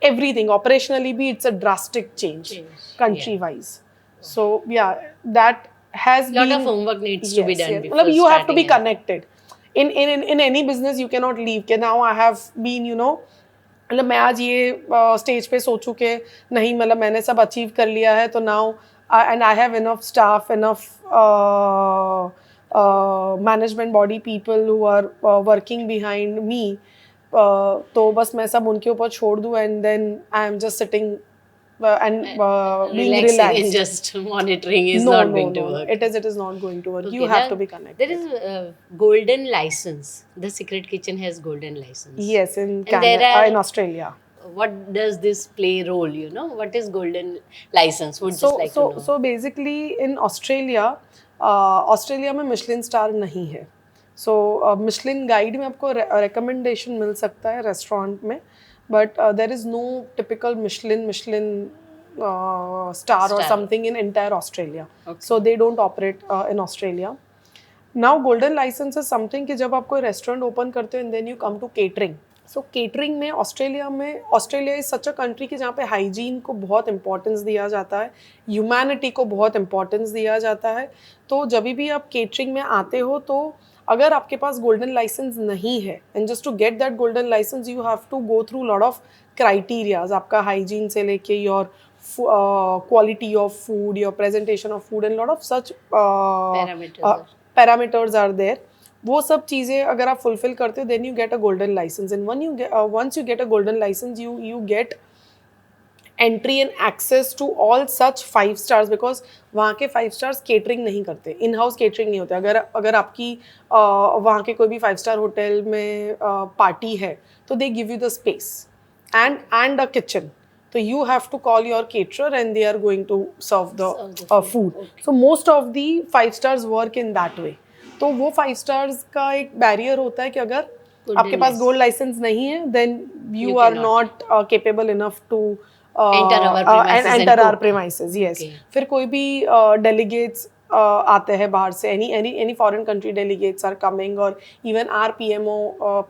everything. Operationally भी it's a drastic change country wise. So yeah, that has lot of homework needs to be done before मतलब you have to be starting connected. In any business you cannot leave कि now I have been मतलब मैं आज ये stage पे सोचूं कि नहीं, मतलब मैंने सब अचीव कर लिया है, तो now and I have enough staff, enough management body people who are working behind me, तो बस मैं सब उनके ऊपर छोड़ दूँ, and then I am just sitting and being Relaxing and relaxed. just monitoring is No, not no, going to no, no. work. It is not going to work. Okay, You have now to be there connected. is golden license. The Secret Kitchen has golden license. Yes, in And there Canada, are in Australia. what does this play role? You know, what is golden license? Would just like to know. So basically in Australia, Australia में Michelin star नहीं है. सो Michelin guide में आपको recommendation मिल सकता है restaurant में, but there is no typical Michelin star और Star. Something in entire Australia. So they don't operate in Australia. Now golden licence is something कि जब आप कोई रेस्टोरेंट ओपन करते हो and then you come to catering. So catering में Australia is such a country कि जहाँ पे हाइजीन को बहुत इंपॉर्टेंस दिया जाता है, ह्यूमैनिटी को बहुत इंपॉर्टेंस दिया जाता है. तो जब भी आप केटरिंग में आते हो तो अगर आपके पास गोल्डन लाइसेंस नहीं है, and just to get that golden licence you have to go through lot of criterias. आपका हाइजीन से लेके your quality of food, your presentation of food, and lot of such parameters are there. वो सब चीज़ें अगर आप fulfil करते हो, then you get a golden license. And once you get a golden license, you get entry and access to all such 5 stars, because वहाँ के 5 stars catering नहीं करते, इन हाउस केटरिंग नहीं होते. अगर आपकी वहाँ के कोई भी 5 स्टार होटल में पार्टी है तो they give you the space and a kitchen. So you have to call your caterer and they are going to serve the food. Okay. So most of the 5 stars work in that way. तो वो 5 stars का एक barrier होता है कि अगर आपके पास gold licence नहीं है, then you are not capable enough to enter our premises. Yes. Okay. फिर कोई भी delegates आते हैं बाहर से, any foreign country delegates are coming, or even our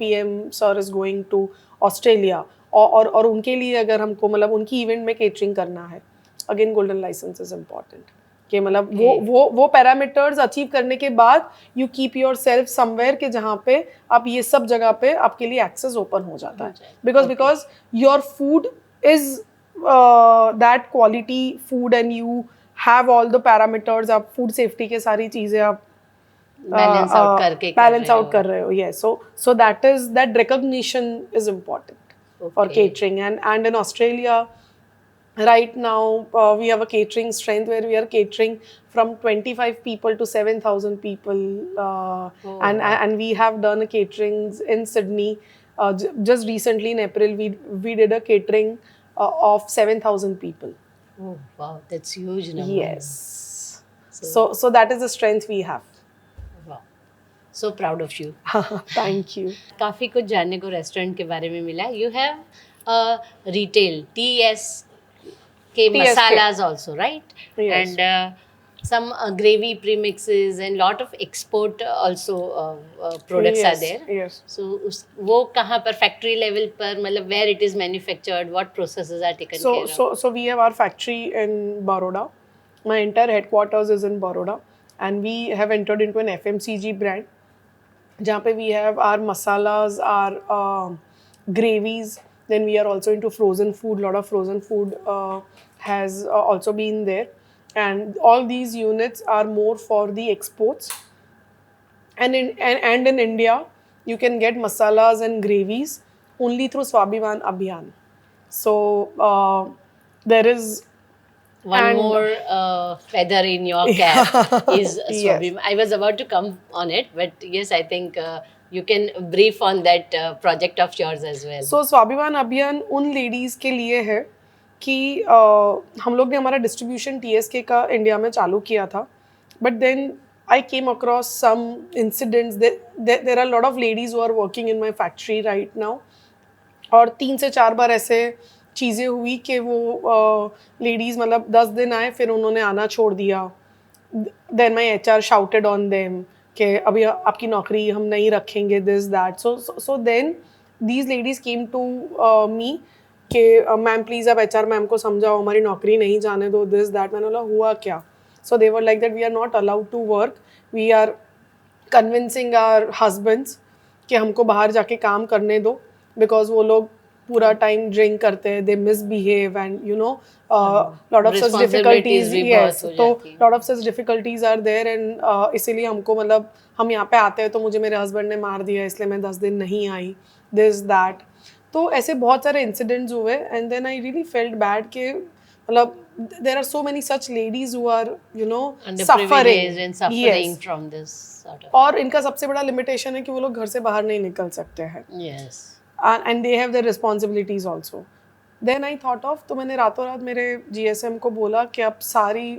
PM sir is going to Australia. और उनके लिए अगर हमको मतलब उनकी इवेंट में केटरिंग करना है, again golden licence is important कि मतलब वो पैरामीटर्स अचीव करने के बाद you keep yourself somewhere के जहाँ पे आप ये सब जगह पे आपके लिए एक्सेस ओपन हो जाता है, because your food is that quality food and you have all the parameters. आप फूड सेफ्टी के सारी चीज़ें आप बैलेंस आउट कर रहे हो. Yes, so that recognition is important for catering. And in Australia right now we have a catering strength where we are catering from 25 people to 7,000 people, and we have done a catering in Sydney. Just recently in April we did a catering of 7,000 people. Oh wow, that's huge number. Yes, so that is the strength we have. So proud of you. Thank you. काफ़ी कुछ जानने को restaurant के बारे में मिला. You have retail TSK masalas also, right? Yes. And some gravy premixes and lot of export also products are there. Yes. So वो कहाँ पर factory level पर मतलब where it is manufactured, what processes are taken care of? So we have our factory in Baroda. My entire headquarters is in Baroda, and we have entered into an FMCG brand. जहाँ पे we have our masalas, our gravies. Then we are also into frozen food. Lot of frozen food has also been there, and all these units are more for the exports. And in India, you can get masalas and gravies only through Swabhiman Abhiyan. So there is one more feather in your cap is Swabhiman. I was about to come on it, but yes, I think you can brief on that project of yours as well. So Swabhiman Abhiyan उन ladies के लिए है कि हम लोग ने हमारा distribution TSK का इंडिया में चालू किया था, but then I came across some incidents. There are a lot of ladies who are working in my factory right now, और 3 से 4 बार ऐसे चीज़ें हुई कि वो लेडीज़ मतलब 10 दिन आए फिर उन्होंने आना छोड़ दिया. Then my HR shouted on them कि अभी आपकी नौकरी हम नहीं रखेंगे, this that. So then these ladies came to me कि मैम प्लीज़ आप HR मैम को समझाओ, हमारी नौकरी नहीं जाने दो, दिस दैट. मैंने बोला हुआ क्या? So they were like that we are not allowed to work, we are convincing our husbands कि हमको बाहर जाके काम करने दो, बिकॉज वो लोग पूरा टाइम ड्रिंक करते हैं, they misbehave and you know lot of such difficulties. Yes, तो lot of such difficulties are there, and इसीलिए हमको मतलब हम यहाँ पे आते हैं तो मुझे मेरे हस्बैंड ने मार दिया इसलिए मैं 10 दिन नहीं आई, दिस दैट. तो ऐसे बहुत सारे इंसिडेंट्स हुए, and then I really felt bad कि मतलब there are so many such ladies who are you know underprivileged and suffering yes. from this sort of. और इनका सबसे बड़ा लिमिटेशन है कि वो लोग घर से बाहर नहीं निकल सकते हैं Yes. And they have their responsibilities also. Then I thought of, तो मैंने रातों रात मेरे GSM को बोला कि आप सारी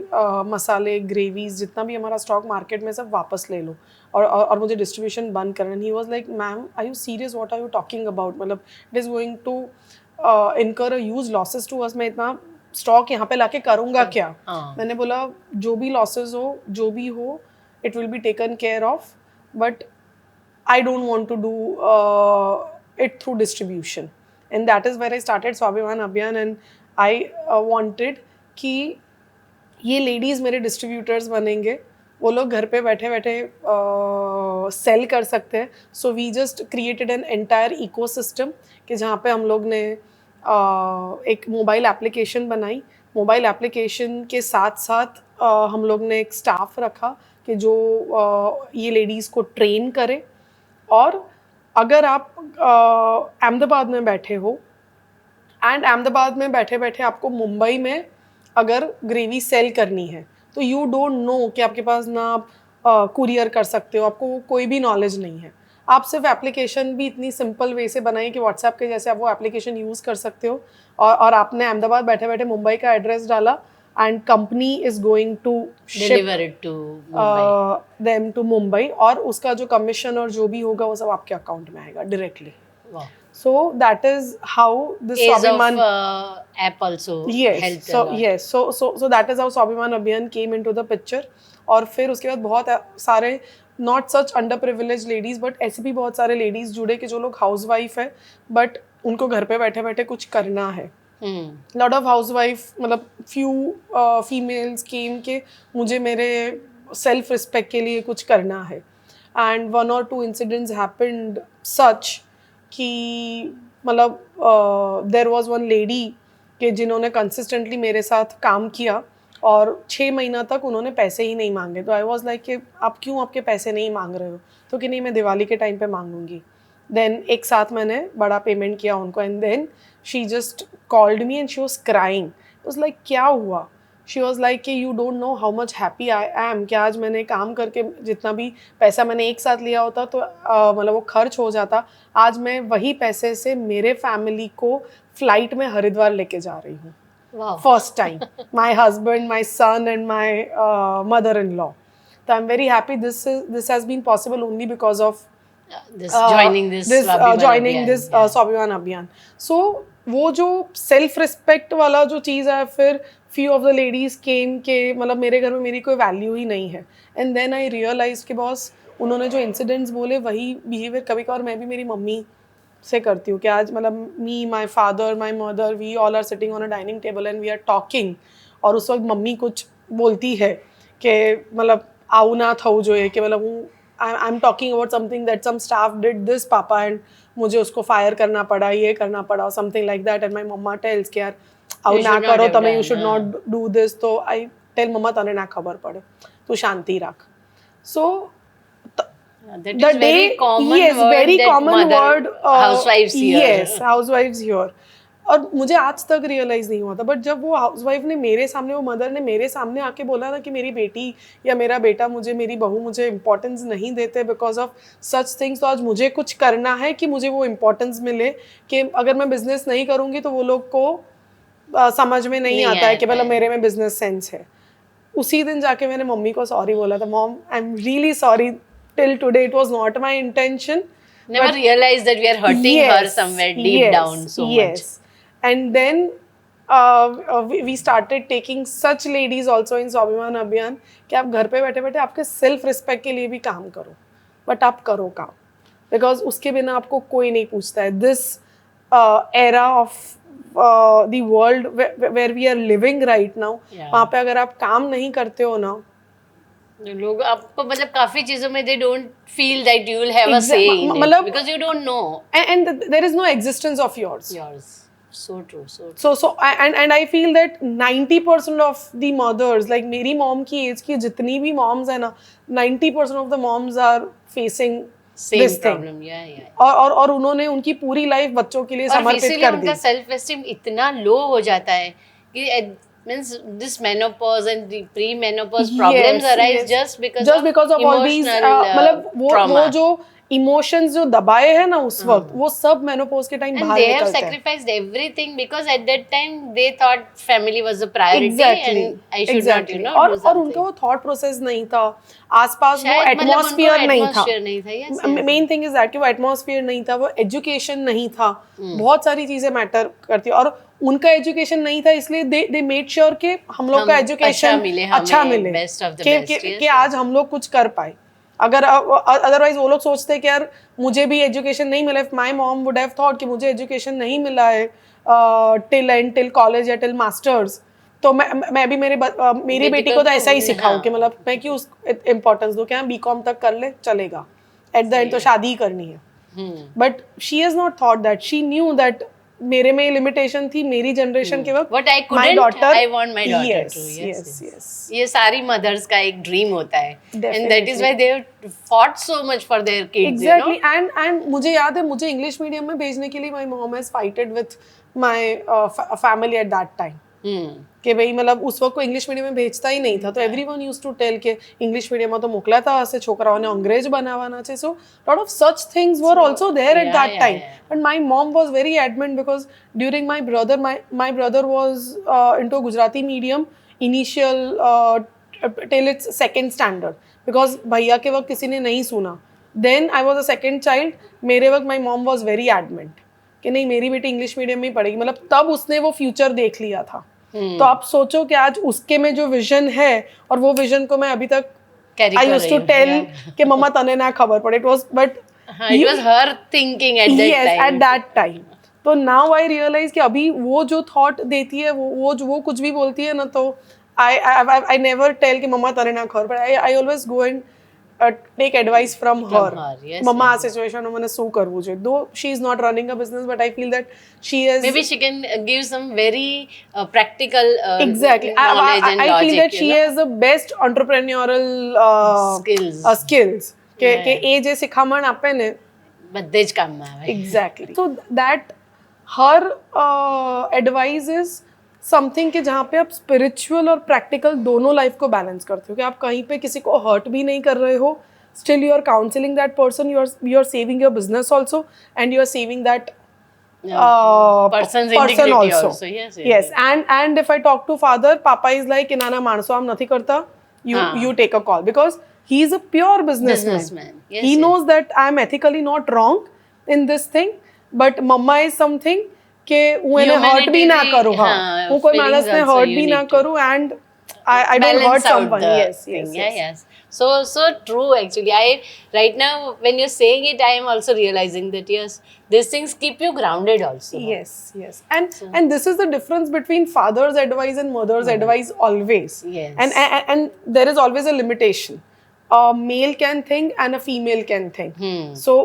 मसाले ग्रेवीज जितना भी हमारा स्टॉक मार्केट में सब वापस ले लो और मुझे डिस्ट्रीब्यूशन बंद करना. He was like ma'am are you serious, what are you talking about, मतलब it is going to incur a huge losses to us. मैं इतना स्टॉक यहाँ पे लाके करूँगा क्या? मैंने बोला जो भी लॉसेस हो जो भी हो it will be taken care of, but I don't want to do it through distribution. And that is where I started Swabhiman Abhiyan, and I wanted कि ये ladies मेरे distributors बनेंगे, वो लोग घर पे बैठे बैठे सेल कर सकते हैं. So we just created an entire ecosystem कि जहाँ पे हम लोग ने एक मोबाइल एप्लीकेशन बनाई. मोबाइल एप्लीकेशन के साथ साथ हम लोग ने एक स्टाफ रखा कि जो ये लेडीज़ को ट्रेन करे. और अगर आप अहमदाबाद में बैठे हो एंड अहमदाबाद में बैठे बैठे आपको मुंबई में अगर ग्रेवी सेल करनी है तो यू डोंट नो कि आपके पास ना आप कुरियर कर सकते हो, आपको कोई भी नॉलेज नहीं है. आप सिर्फ एप्लीकेशन भी इतनी सिंपल वे से बनाई कि व्हाट्सएप के जैसे आप वो एप्लीकेशन यूज़ कर सकते हो और आपने अहमदाबाद बैठे बैठे मुंबई का एड्रेस डाला and company is going to deliver it to Mumbai. Them to Mumbai और उसका जो कमीशन और जो भी होगा वो सब आपके अकाउंट में आएगा directly. Wow. So that is how this Swabhiman app also helped so a lot. yes so that is how Swabhiman Abhiyan came into the picture. और फिर उसके बाद बहुत सारे not such underprivileged ladies but ऐसे भी बहुत सारे ladies जुड़े कि जो लोग हाउसवाइफ है but उनको घर पे बैठे बैठे कुछ करना है. लॉट ऑफ हाउसवाइफ, मतलब फ्यू फीमेल्स केम के मुझे मेरे सेल्फ रिस्पेक्ट के लिए कुछ करना है. एंड 1 or 2 इंसिडेंट्स हैपेंड सच कि मतलब देयर वाज वन लेडी कि जिन्होंने कंसिस्टेंटली मेरे साथ काम किया और 6 महीना तक उन्होंने पैसे ही नहीं मांगे. तो आई वाज लाइक कि आप क्यों आपके पैसे नहीं मांग रहे हो? तो कि नहीं मैं दिवाली के टाइम पे मांगूंगी. देन एक साथ मैंने बड़ा पेमेंट किया उनको and then she just called me and she was crying. Was like क्या हुआ? शी वॉज लाइक कि you don't know how much happy I am कि आज मैंने काम करके जितना भी पैसा मैंने एक साथ लिया होता तो मतलब वो खर्च हो जाता. आज मैं वही पैसे से मेरे फैमिली को फ्लाइट में हरिद्वार लेके जा रही हूँ. First time my husband, my son and my mother in law. तो I am very happy. This has been possible only because of joining this Swabhiman Abhiyan. So वो जो सेल्फ रिस्पेक्ट वाला जो चीज़ है, फिर फ्यू ऑफ द लेडीज केम के मतलब मेरे घर में मेरी कोई वैल्यू ही नहीं है. एंड देन आई रियलाइज कि बॉस उन्होंने जो इंसिडेंट्स बोले वही बिहेवियर कभी कभार मैं भी मेरी मम्मी से करती हूँ कि आज मतलब me, my father, my mother, we all are sitting on a dining table and we are talking और उस वक्त मम्मी कुछ बोलती है कि मतलब आऊ ना थाऊ जो है कि मतलब I am talking about something that some staff did this पापा एंड मुझे उसको फायर करना पड़ा, ये करना पड़ा, something like that. And my mumma tells कि यार आऊ ना करो तमें, you should not do this. तो आई टेल मम्मा तने ना खबर पड़े, तू शांति रख. सो that is very common yes, word, very that common mother, word, housewives here. Yes, housewives here. और मुझे आज तक रियलाइज नहीं हुआ था, बट जब वो हाउसवाइफ ने मेरे सामने, वो मदर ने मेरे सामने आके बोला ना कि मेरी बेटी या मेरा बेटा मुझे, मेरी बहू मुझे इम्पोर्टेंस नहीं देते बिकॉज ऑफ सच थिंग्स, तो आज मुझे कुछ करना है कि मुझे वो इम्पोर्टेंस मिले. कि अगर मैं बिजनेस नहीं करूँगी तो वो लोग को समझ में नहीं आता है कि मतलब मेरे में बिजनेस सेंस है. उसी दिन जाके मैंने मम्मी को सॉरी बोला था. Mom, I am really sorry, till today it was not my intention. Never realized that we are hurting her somewhere deep down so much. And then we started taking such ladies also in Swabhiman Abhiyan कि आप घर पे बैठे बैठे आपके self respect के लिए भी काम करो, बट आप करो काम, बिकॉज उसके बिना आपको कोई नहीं पूछता है. This era of the world where we are living right now, वहाँ पे अगर आप काम नहीं करते हो ना, लोग आपको मतलब काफी चीजों में they don't feel that you will have a say in it because you don't know, and there is no existence of yours. So true, so true. So and I feel that 90% of the mothers, like मेरी mom की age की जितनी भी moms है ना, 90% of the moms are facing same this problem. thing. Yeah. और उन्होंने उनकी पूरी लाइफ बच्चों के लिए समर्पित कर दी. उनका सेल्फ एस्टीम इतना लो हो जाता है कि means this menopause and the pre-menopause problems Yes, arise yes. just because of all these emotional मतलब वो trauma. जो इमोशंस जो दबाए हैं ना उस वक्त वो सब मेनोपॉज के टाइम And बाहर they have निकलते हैं. sacrificed everything because at that time they thought family was a priority Exactly, and I should exactly. not, और do something. उनका वो थॉट प्रोसेस नहीं था, आसपास वो शायद मतलब उनको एटमॉस्फेयर नहीं था. atmosphere नहीं था, yes, yes. Main thing is that कि वो एटमॉस्फेयर नहीं था, वो एजुकेशन नहीं था, Hmm. बहुत सारी चीजें मैटर करती है और उनका एजुकेशन नहीं था इसलिए दे मेड श्योर कि हम लोग का हम एजुकेशन अच्छा मिले, अच्छा हमें मिले, best of the कि best, yes, कि आज हम लोग कुछ कर पाए. अगर अदरवाइज वो लोग सोचते कि यार मुझे भी एजुकेशन नहीं मिला, if my mom would have thought कि मुझे एजुकेशन नहीं मिला है टिल कॉलेज या टिल मास्टर्स, तो मैं भी मेरी बेटी को तो ऐसा ही सिखाऊं कि मतलब मैं क्यों इम्पोर्टेंस दूं, क्या बीकॉम तक कर ले चलेगा, एट द एंड तो शादी ही करनी है. But she has not thought that, she knew that मेरे में लिमिटेशन थी मेरी जनरेशन के वक्त. What I My couldn't, daughter, I want my daughter yes, to. yes, yes. ये सारी mothers का एक dream होता है. And that is Definitely. why they have fought so much for their kids, Exactly. you know. And मुझे याद है मुझे इंग्लिश मीडियम में भेजने के लिए my mom has fighted with my family at that time. कि भाई मतलब उस वक्त को इंग्लिश मीडियम में भेजता ही नहीं था, तो एवरीवन यूज्ड टू टेल के इंग्लिश मीडियम में तो मोकलाता हसे छोकराओने अंग्रेज बनावाना છે. So lot of such things were also there at that time. But my mom was very adamant because during my brother was into Gujarati medium initial till its second standard because भैया के वक्त किसी ने नहीं सुना. Then I was a second child. मेरे वक्त my mom was very adamant कि नहीं मेरी बेटी इंग्लिश मीडियम में ही पढ़ेगी, मतलब तब उसने वो फ्यूचर देख लिया था. तो आप सोचो कि आज उसके में जो विजन है और वो विजन को मैं अभी तक Carry आई कर यूज्ड रही टू हूँ, टेल yeah. कि मम्मा तने ना खबर पड़े. It was but It was her thinking at that yes time. at that time. तो नाउ आई रियलाइज कि अभी वो जो थॉट देती है वो कुछ भी बोलती है ना, तो आई नेवर टेल कि मम्मा तने ना खबर पड़े. I always go and take advice from her. yes, mumma આ સિચ્યુએશનમાં મને શું કરવું જોઈએ, though she is not running a business but I feel that she is Maybe she can give some very practical exactly. knowledge and I logic. feel that she has the best entrepreneurial skills. કે એ જે શિખામણ આપે ને બધે જ કામમાં આવે. exactly. So that her advice is something कि जहाँ पे आप स्पिरिचुअल और प्रैक्टिकल दोनों लाइफ को बैलेंस करते हो, कि आप कहीं पे किसी को हर्ट भी नहीं कर रहे हो, still you are counselling that person, you are saving your business also and you are saving that Person's person integrity also. also. Yes, yes, Yes. And if I talk to father, papa is like कि नाना मानसो हम नहीं करता, you take a call because he is a pure businessman. Yes, He yes. knows that I am ethically not wrong in this thing, but mama is something કે હું એને hurt भी ना करूँ, हाँ, હું કોઈ માણસને hurt भी ना करूँ and I don't hurt someone. Yes. Yes. So true actually. Right now when you're saying it, I am also realizing that yes, these things keep you grounded also. Yes. And this is the difference between father's advice and mother's advice always. Yes. And there is always a limitation. A male can think and a female can think. So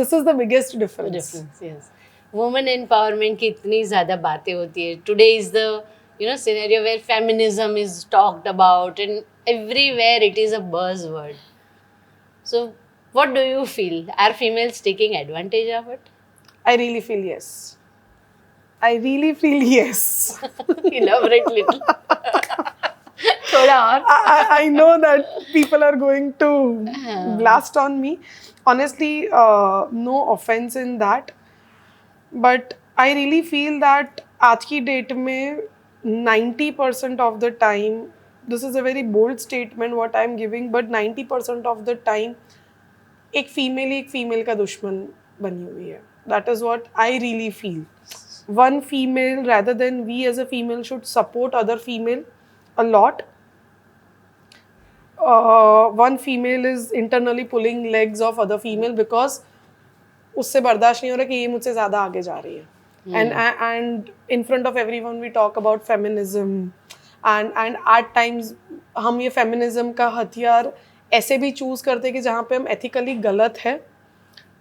this is the biggest difference. Yes. Women empowerment की इतनी ज़्यादा बातें होती है. Today is the scenario where feminism is talked about and everywhere it is a buzzword. So what do you feel? Are females taking advantage of it? I really feel yes. Elaborate little. थोड़ा और. I know that people are going to blast on me. Honestly, no offense in that. But I really feel that आज की date में 90% of the time, this is a very bold statement what I am giving, but 90% of the time एक female का दुश्मन बनी हुई है. That is what I really feel. One female rather than we as a female should support other female a lot. One female is internally pulling legs of other female because उससे बर्दाश्त नहीं हो रहा कि ये मुझसे ज़्यादा आगे जा रही है. And in front of everyone we talk about feminism and at times हम ये feminism का हथियार ऐसे भी चूज़ करते हैं कि जहाँ पे हम ethically गलत है,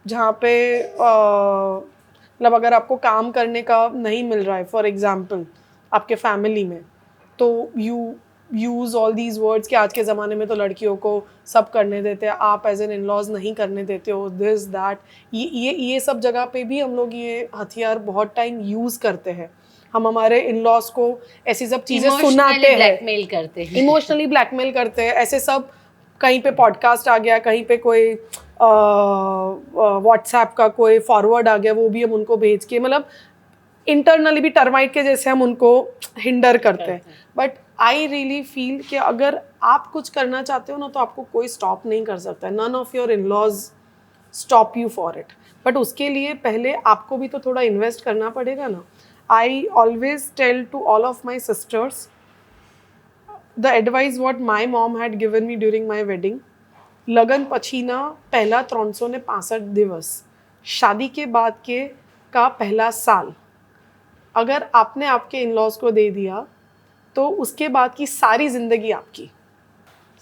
जहाँ पे मतलब अगर आपको काम करने का नहीं मिल रहा है फॉर एग्जाम्पल आपके फैमिली में, तो you use all these words कि आज के ज़माने में तो लड़कियों को सब करने देते हैं, आप एज एन इन-लॉज नहीं करने देते हो, दिस दैट, ये सब जगह पे भी हम लोग ये हथियार बहुत टाइम यूज़ करते हैं. हम हमारे इन लॉज को ऐसी सब चीजें सुनाते हैं, ब्लैकमेल करते हैं, इमोशनली ब्लैकमेल करते हैं, ऐसे सब। कहीं पे पॉडकास्ट आ गया, कहीं पे कोई व्हाट्सएप का कोई फॉरवर्ड आ गया, वो भी हम उनको भेज के, मतलब इंटरनली भी टर्माइट के जैसे हम उनको हिंडर करते हैं। बट आई रियली फील कि अगर आप कुछ करना चाहते हो ना, तो आपको कोई स्टॉप नहीं कर सकता है। None of your in laws stop you for it. But उसके लिए पहले आपको भी तो थोड़ा इन्वेस्ट करना पड़ेगा ना। I always tell to all of my sisters the advice what my mom had given me during my wedding, લગન પછીના પહેલા 365 દિવસ, शादी के बाद के का पहला साल अगर आपने आपके इन लॉज को दे दिया, तो उसके बाद की सारी जिंदगी आपकी।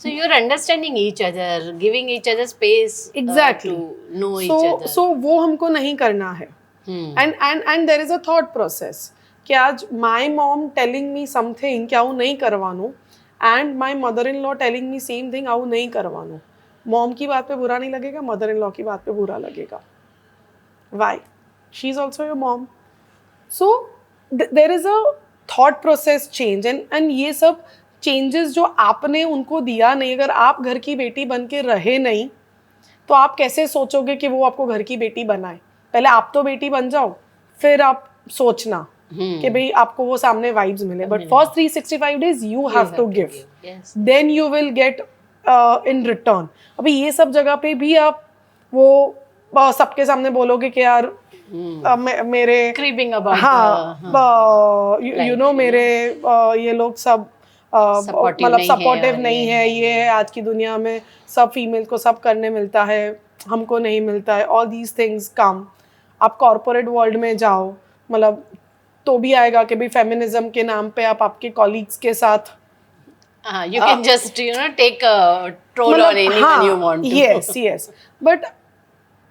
So you're understanding each other, giving each other space Exactly. to know each other. So वो हमको नहीं करना है। And there is a thought process कि आज my mom telling me something कि આવું नहीं करवानो, and my mother-in-law telling me same thing આવું नहीं करवानो। मॉम की बात पे बुरा नहीं लगेगा, मदर इन लॉ की बात पे बुरा लगेगा। Why? She is also your mom. So there is a thought process change, and ये सब चेंजेस जो आपने उनको दिया नहीं, अगर आप घर की बेटी बन के रहे नहीं, तो आप कैसे सोचोगे कि वो आपको घर की बेटी बनाए? पहले आप तो बेटी बन जाओ, फिर आप सोचना कि भाई आपको वो सामने वाइब्स मिले। But first 365 days you have to give. Then you will get in return. अभी ये सब जगह पे भी आप वो सबके सामने बोलोगे कि यार मेरे creeping about you know मेरे ये लोग सब मतलब सपोर्टिव नहीं है, ये है आज की दुनिया में सब फीमेल को सब करने मिलता है, हमको नहीं मिलता है। All these things come. आप कॉर्पोरेट वर्ल्ड में जाओ, मतलब तो भी आएगा कि भाई फेमिनिज्म के नाम पे आप आपके कॉलीग्स के साथ you can just take a troll on anyone you want to. yes but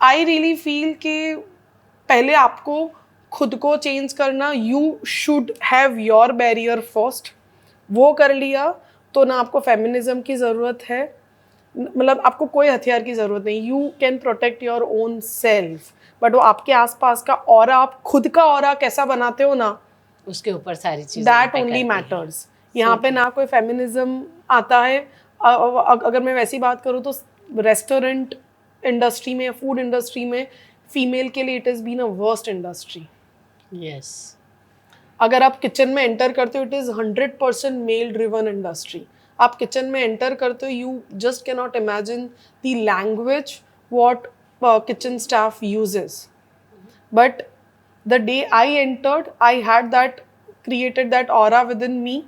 I really feel कि पहले आपको खुद को चेंज करना, you should have your barrier first। वो कर लिया तो ना आपको फेमिनिज्म की ज़रूरत है, मतलब आपको कोई हथियार की ज़रूरत नहीं। You can protect your own self. But वो आपके आसपास का ऑरा, आप खुद का ऑरा कैसा बनाते हो ना, उसके ऊपर सारी चीज़ें, दैट ओनली मैटर्स। यहाँ पे ना कोई फेमिनिज्म आता है। अगर मैं वैसी बात करूँ तो रेस्टोरेंट इंडस्ट्री में, फूड इंडस्ट्री में फीमेल के लिए it is been a worst industry. Yes. अगर आप किचन में एंटर करते हो, it is 100% male driven industry. आप किचन में एंटर करते हो, you just can not imagine the language what kitchen staff uses. But the day I entered, I had that created that aura within me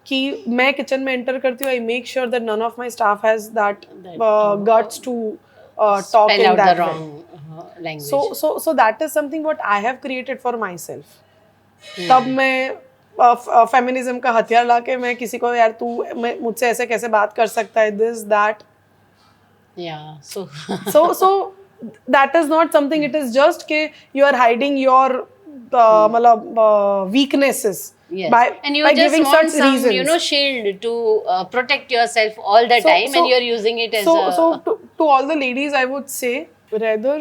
कि मैं kitchen में enter करती हूँ, I make sure that none of my staff has that guts to talk in that way. language. So that is something what I have created for myself. तब मैं feminism का हथियार लाके मैं किसी को, यार तू मुझसे ऐसे कैसे बात कर सकता है, this that. so that is not something, it is just कि you are hiding your मतलब weaknesses. Yes. And you just giving want such some reasons. shield to protect yourself all the time, and you're using it as so to all the ladies I would say, rather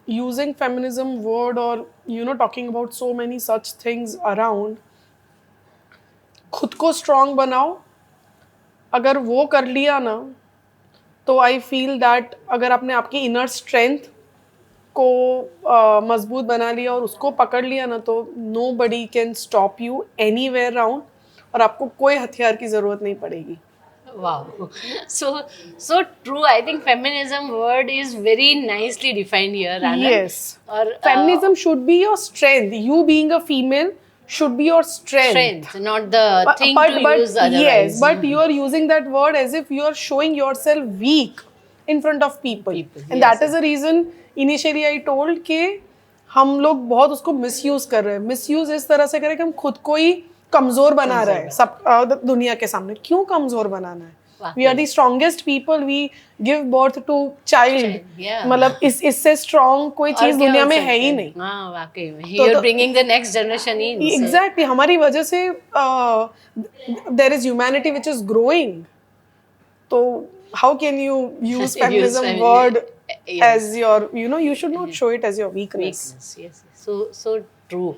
using feminism word or talking about so many such things around, खुद को strong बनाओ। अगर वो कर लिया ना, तो I feel that अगर आपने आपकी inner strength को मजबूत बना लिया और उसको पकड़ लिया ना, तो nobody can stop you anywhere around, और आपको कोई हथियार की ज़रूरत नहीं पड़ेगी। Wow, so true. I think feminism word is very nicely defined here, Anand. Yes. Or feminism should be your strength. You being a female should be your strength, not the thing to use otherwise. Yes, but you are using that word as if you are showing yourself weak in front of people. And yes, that is the reason initially I told कि हम लोग बहुत उसको misuse कर रहे हैं। misuse इस तरह से करें कि हम खुद को ही कमजोर बना रहे हैं सब दुनिया के सामने। क्यों कमजोर बनाना है? We are the strongest people. We give birth to child. मतलब इससे strong कोई चीज दुनिया में है ही नहीं। हाँ, वाकई में। You're bringing the next generation in. Exactly. हमारी वजह से there is humanity which is growing. तो how can you use feminism word as your, you should not show it as your weakness. Yes. So true.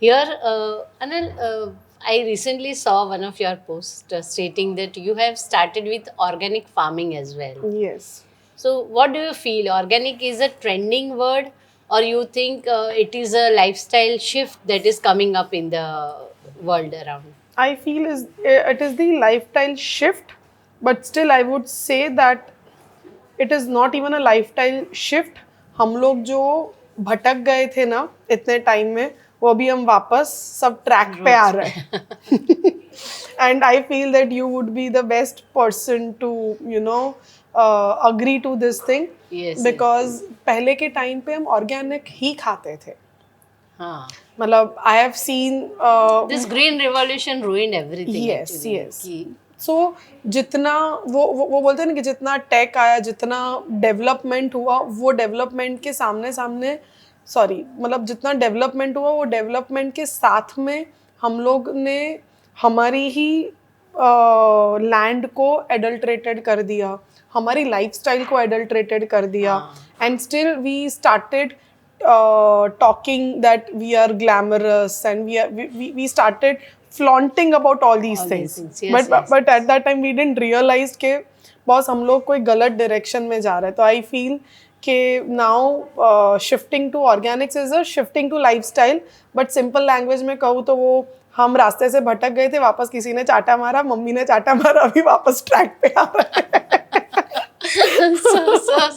Here, Anil, I recently saw one of your posts stating that you have started with organic farming as well. Yes. So, what do you feel? Organic is a trending word, or you think it is a lifestyle shift that is coming up in the world around? I feel it is the lifestyle shift, but still I would say that it is not even a lifestyle shift. हम लोग जो भटक गए थे ना इतने time में, वो अभी हम वापस सब ट्रैक पे आ रहे हैं. And I feel that you would be the best person to, you know, agree to this thing. Yes, because पहले के टाइम पे हम ऑर्गेनिक ही खाते थे. हाँ. मतलब I have seen This green revolution ruined everything. Yes, actually. yes. कि सो जितना वो बोलते हैं ना कि जितना टेक आया, जितना डेवलपमेंट हुआ, वो डेवलपमेंट के सामने मतलब जितना डेवलपमेंट हुआ, वो डेवलपमेंट के साथ में हम लोग ने हमारी ही लैंड को एडल्ट्रेटेड कर दिया, हमारी लाइफस्टाइल को एडल्ट्रेटेड कर दिया. And still we started talking that we are glamorous and we started flaunting about all these things. Yes, but at that time we didn't realize के बॉस हम लोग कोई गलत डायरेक्शन में जा रहे हैं. तो आई फील कि now shifting to organics is a shifting to lifestyle. But simple language में कहूँ तो वो हम रास्ते से भटक गए थे, वापस किसी ने चाटा मारा, मम्मी ने चाटा मारा, अभी वापस ट्रैक पे आ रहे हैं.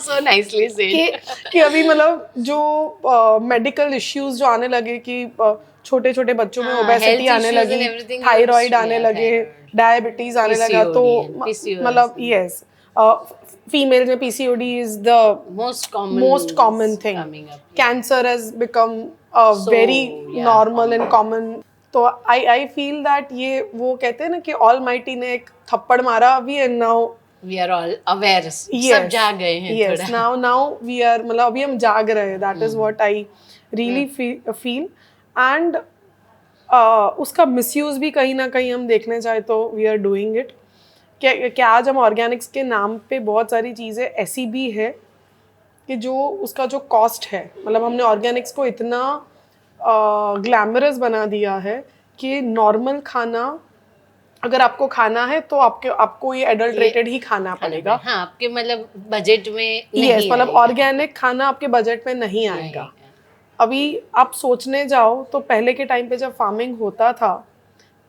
so nicely said. कि अभी मतलब जो मेडिकल इश्यूज जो आने लगे कि छोटे छोटे बच्चों में ओबेसिटी आने लगी, थायराइड आने लगे, डायबिटीज आने लगा, तो मतलब यस फीमेल में PCOD is the most common thing. Cancer has become very normal and common. तो आई फील दैट ये वो कहते हैं ना कि ऑलमाइटी ने एक थप्पड़ मारा अभी, and now we are all aware. सब जाग गए हैं. Yes, now we are मतलब अभी हम जाग रहे हैं. That is what I really feel. And उसका misuse भी कहीं ना कहीं हम देखने जाए तो we are doing it. क्या आज हम ऑर्गेनिक्स के नाम पे बहुत सारी चीज़ें ऐसी भी है कि जो उसका जो कॉस्ट है, मतलब हमने ऑर्गेनिक्स को इतना ग्लैमरस बना दिया है कि नॉर्मल खाना अगर आपको खाना है तो आपको ये एडल्ट्रेटेड ही खाना पड़ेगा. हाँ, आपके मतलब बजट में यस, मतलब ऑर्गेनिक खाना आपके बजट में नहीं आएगा. अभी आप सोचने जाओ तो पहले के टाइम पे जब फार्मिंग होता था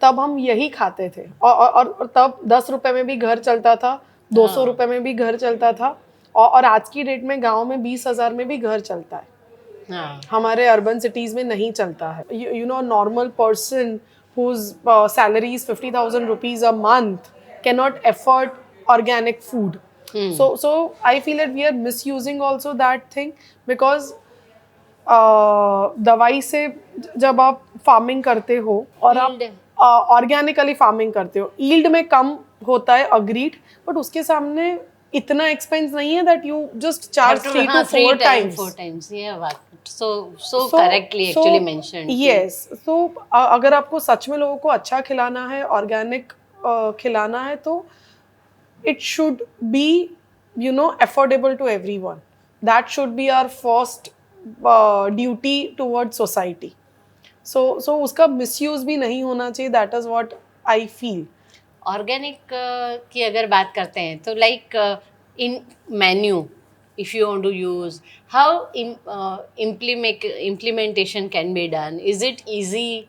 तब हम यही खाते थे, और तब 10 रुपए में भी घर चलता था, 200 रुपए में भी घर चलता था, और आज की डेट में गांव में 20,000 में भी घर चलता है. हमारे अर्बन सिटीज में नहीं चलता है. You know normal person whose salary is 50,000 rupees a month cannot afford organic food. So I feel that we are misusing also that thing, because दवाई से जब आप फार्मिंग करते हो और आप ऑर्गेनिकली फार्मिंग करते हो, यील्ड में कम होता है, अग्रीड, बट उसके सामने इतना एक्सपेंस नहीं है that you just charge 3 to 4 times. Yeah, so correctly actually mentioned. Yes, so अगर आपको सच में लोगों को अच्छा खिलाना है, ऑर्गेनिक खिलाना है, तो it should be, you know, affordable to everyone. That should be our first duty towards society. So उसका misuse भी नहीं होना चाहिए. That is what I feel. Organic की अगर बात करते हैं तो like in menu if you want to use, how implementation can be done? Is it easy?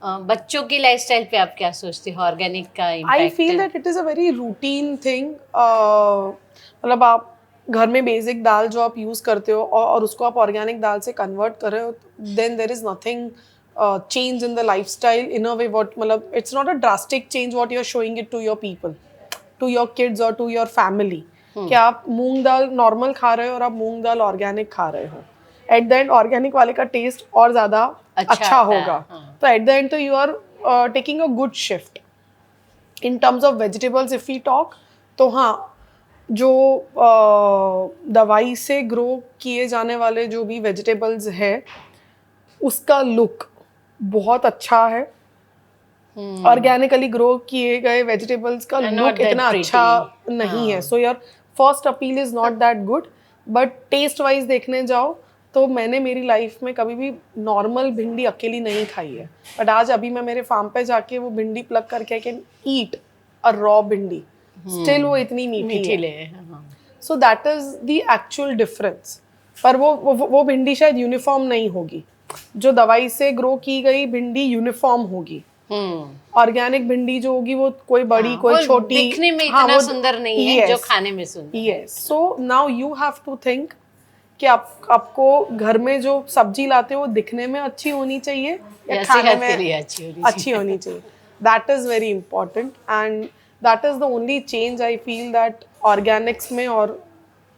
बच्चों की लाइफस्टाइल पे आप क्या सोचते हो ऑर्गेनिक का impact? I feel that it is a very routine thing. मतलब आप घर में बेसिक दाल जो आप यूज़ करते हो और उसको आप ऑर्गेनिक दाल से कन्वर्ट कर रहे हो, then there is nothing change in the lifestyle in a way. What मतलब it's not a drastic change what you're showing it to your people, to your kids or to your family. कि आप मूंग दाल normal खा रहे हो और आप मूंग दाल organic खा रहे हो, एट द एंड ऑर्गेनिक वाले का टेस्ट और ज़्यादा अच्छा होगा. तो एट द एंड तो you are taking a good shift. In terms of vegetables if we talk, तो हाँ, जो दवाई से ग्रो किए जाने वाले जो भी वेजिटेबल्स है उसका लुक बहुत अच्छा है. ऑर्गेनिकली ग्रो किए गए वेजिटेबल्स का लुक इतना अच्छा नहीं है. So your first appeal is not that good, but taste wise देखने जाओ तो मैंने मेरी लाइफ में कभी भी नॉर्मल भिंडी अकेली नहीं खाई है, बट आज अभी मैं मेरे फार्म पे जाके वो भिंडी प्लग करके I can eat a raw भिंडी, स्टिल वो इतनी मीठी है। ले हाँ। सो that is the actual difference. पर वो भिंडी शायद यूनिफॉर्म नहीं होगी, जो दवाई से ग्रो की गई भिंडी यूनिफॉर्म होगी। ऑर्गेनिक भिंडी जो होगी वो कोई बड़ी कोई वो छोटी, दिखने में हाँ, इतना वो सुंदर नहीं है जो खाने में सुंदर। Yes, so now you have to think कि आपको घर में जो सब्जी लाते हो वो दिखने में अच्छी होनी चाहिए या खाने में अच्छी होनी चाहिए। That is very important and that is the only change I feel that Organics में और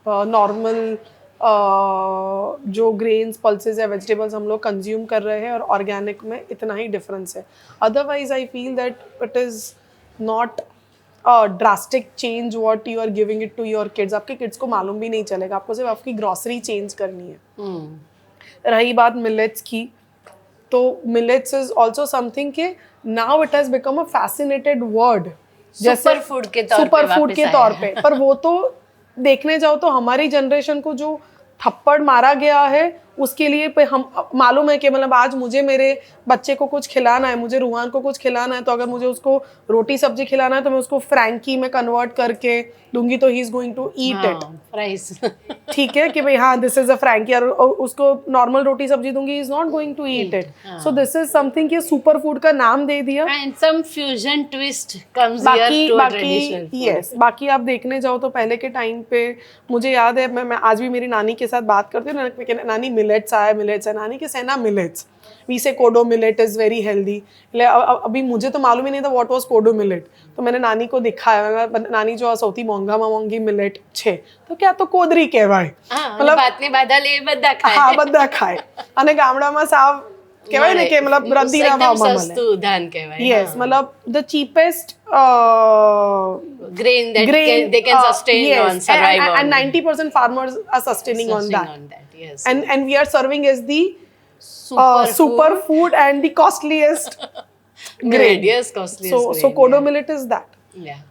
नॉर्मल जो ग्रेन्स, पल्सेस या वेजिटेबल्स हम लोग कंज्यूम कर रहे हैं और ऑर्गेनिक में इतना ही डिफरेंस है। Otherwise I feel that it is not drastic change what you are giving it to your kids. आपके किड्स को मालूम भी नहीं चलेगा, आपको सिर्फ आपकी ग्रॉसरी चेंज करनी है। रही बात मिलेट्स की, तो मिलेट्स इज ऑल्सो समथिंग के now it has become a fascinated word, super food के तौर पे। पर वो तो देखने जाओ तो हमारी जनरेशन को जो थप्पड़ मारा गया है उसके लिए पे हम मालूम है कि मतलब आज मुझे मेरे बच्चे को कुछ खिलाना है, मुझे रूहान को कुछ खिलाना है, तो अगर मुझे उसको रोटी सब्जी खिलाना है तो मैं उसको फ्रैंकी में कन्वर्ट करके दूंगी तो he is going to eat it. Fries ठीक है कि भाई हाँ दिस इज अ फ्रैंकी, और उसको नॉर्मल रोटी सब्जी दूंगी, is not going to eat it. So this is something कि सुपर फूड का नाम दे दिया and some fusion twist comes here to traditional. Yes, बाकी आप देखने जाओ तो पहले के टाइम पे मुझे याद है, मैं आज भी मेरी नानी के साथ बात करती हूँ, नानी मिलेट्स है, नानी के सेना मिलेट्स, वी से कोडो मिलेट इज वेरी हेल्दी। अभी मुझे तो मालूम ही नहीं था व्हाट वाज कोडो मिलेट, तो मैंने नानी को दिखाया, नानी जो સૌથી મોંઘી મિલેટ છે તો ક્યાં તો કોદરી કહેવાય, મતલબ બાતની બાદલ એ બધા ખાય, હા બધા ખાય, અને ગામડામાં સાવ કહેવાય ને કે મતલબ રદ્દીના ભાવમાં મળે, સસ્તું ધાન કહેવાય। યસ, મતલબ the cheapest grain that they can sustain on, survive on, and 90% farmers are sustaining on that. Yes, and we are serving as the super food and the costliest grain. Yes, costliest grain. So kodo millet is that. Yeah.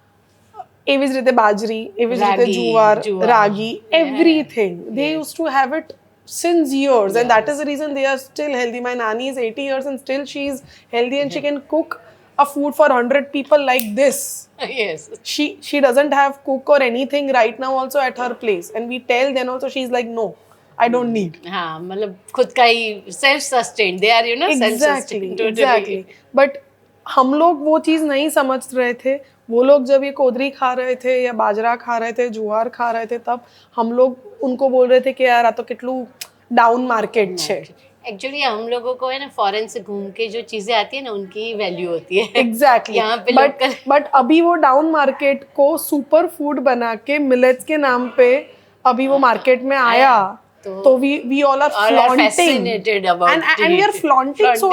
એવી જ રીતે બાજરી, એવી જ રીતે જુવાર, રાગી, everything. They used to have it since years, and that is the reason they are still healthy. My nanny is 80 years and still she is healthy, and she can cook a food for 100 people like this. Yes. She doesn't have cook or anything right now also at her place, and we tell then also she's like no, I don't need. हाँ, मतलब खुद का ही self sustained, they are self sustained totally. Exactly. But हम लोग वो चीज़ नहीं समझ रहे थे। वो लोग जब ये कोदरी खा रहे थे या बाजरा खा रहे थे, जुआर खा रहे थे, तब हम लोग उनको बोल रहे थे कि यार आ तो कितलू डाउन मार्केट छे। एक्चुअली हम लोगों को है ना फॉरेन से घूम के जो चीजें आती है ना उनकी वैल्यू होती है। एग्जैक्टली। यहाँ पे लोकल, बट अभी वो डाउन मार्केट को सुपर फूड बना के मिलेट्स के नाम पे अभी वो मार्केट में आया, तो we all are flaunting, fascinated about and we are flaunting so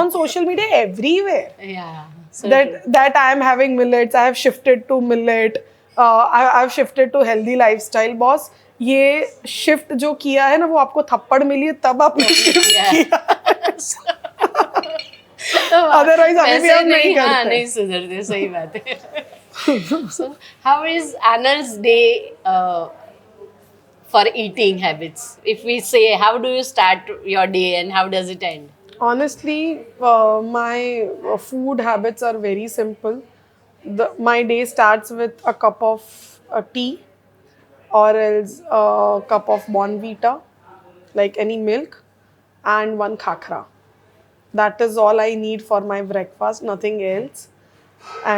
on social media everywhere. Yeah. So that I am having millets, I have shifted to millet, I have shifted to healthy lifestyle. Boss ये shift जो किया है ना वो आपको थप्पड़ मिली है तब आपने शिफ्ट किया, अदरवाइज अभी भी आप नहीं करते। हाँ, नहीं सुधरते, सही बात है। So how is Anil's day for eating habits? If we say, how do you start your day and how does it end? Honestly, my food habits are very simple. My day starts with a cup of tea or else a cup of Bonvita, like any milk, and one khakra. That is all I need for my breakfast, nothing else.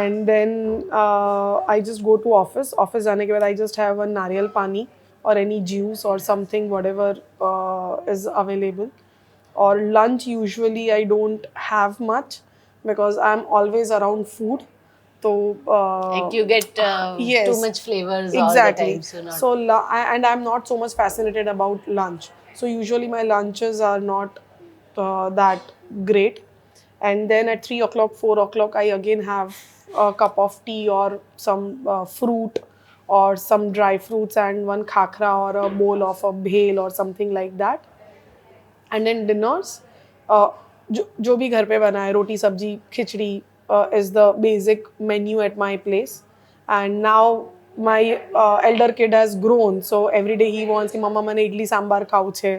And then I just go to office. Office जाने के बाद I just have a नारियल पानी or any juice or something, whatever is available. Or lunch, usually I don't have much because I'm always around food. So like you get yes, too much flavors exactly. all the time. So and I'm not so much fascinated about lunch. So usually my lunches are not that great. And then at 3 o'clock, 4 o'clock, I again have a cup of tea or some fruit or some dry fruits and one khakra or a bowl of a bhel or something like that. And then dinners, जो भी घर पे बना है, रोटी सब्जी खिचड़ी is the basic menu at my place. And now my elder kid has grown, so every day he wants कि मम्मा मैंने इडली सांबार खाऊ छे,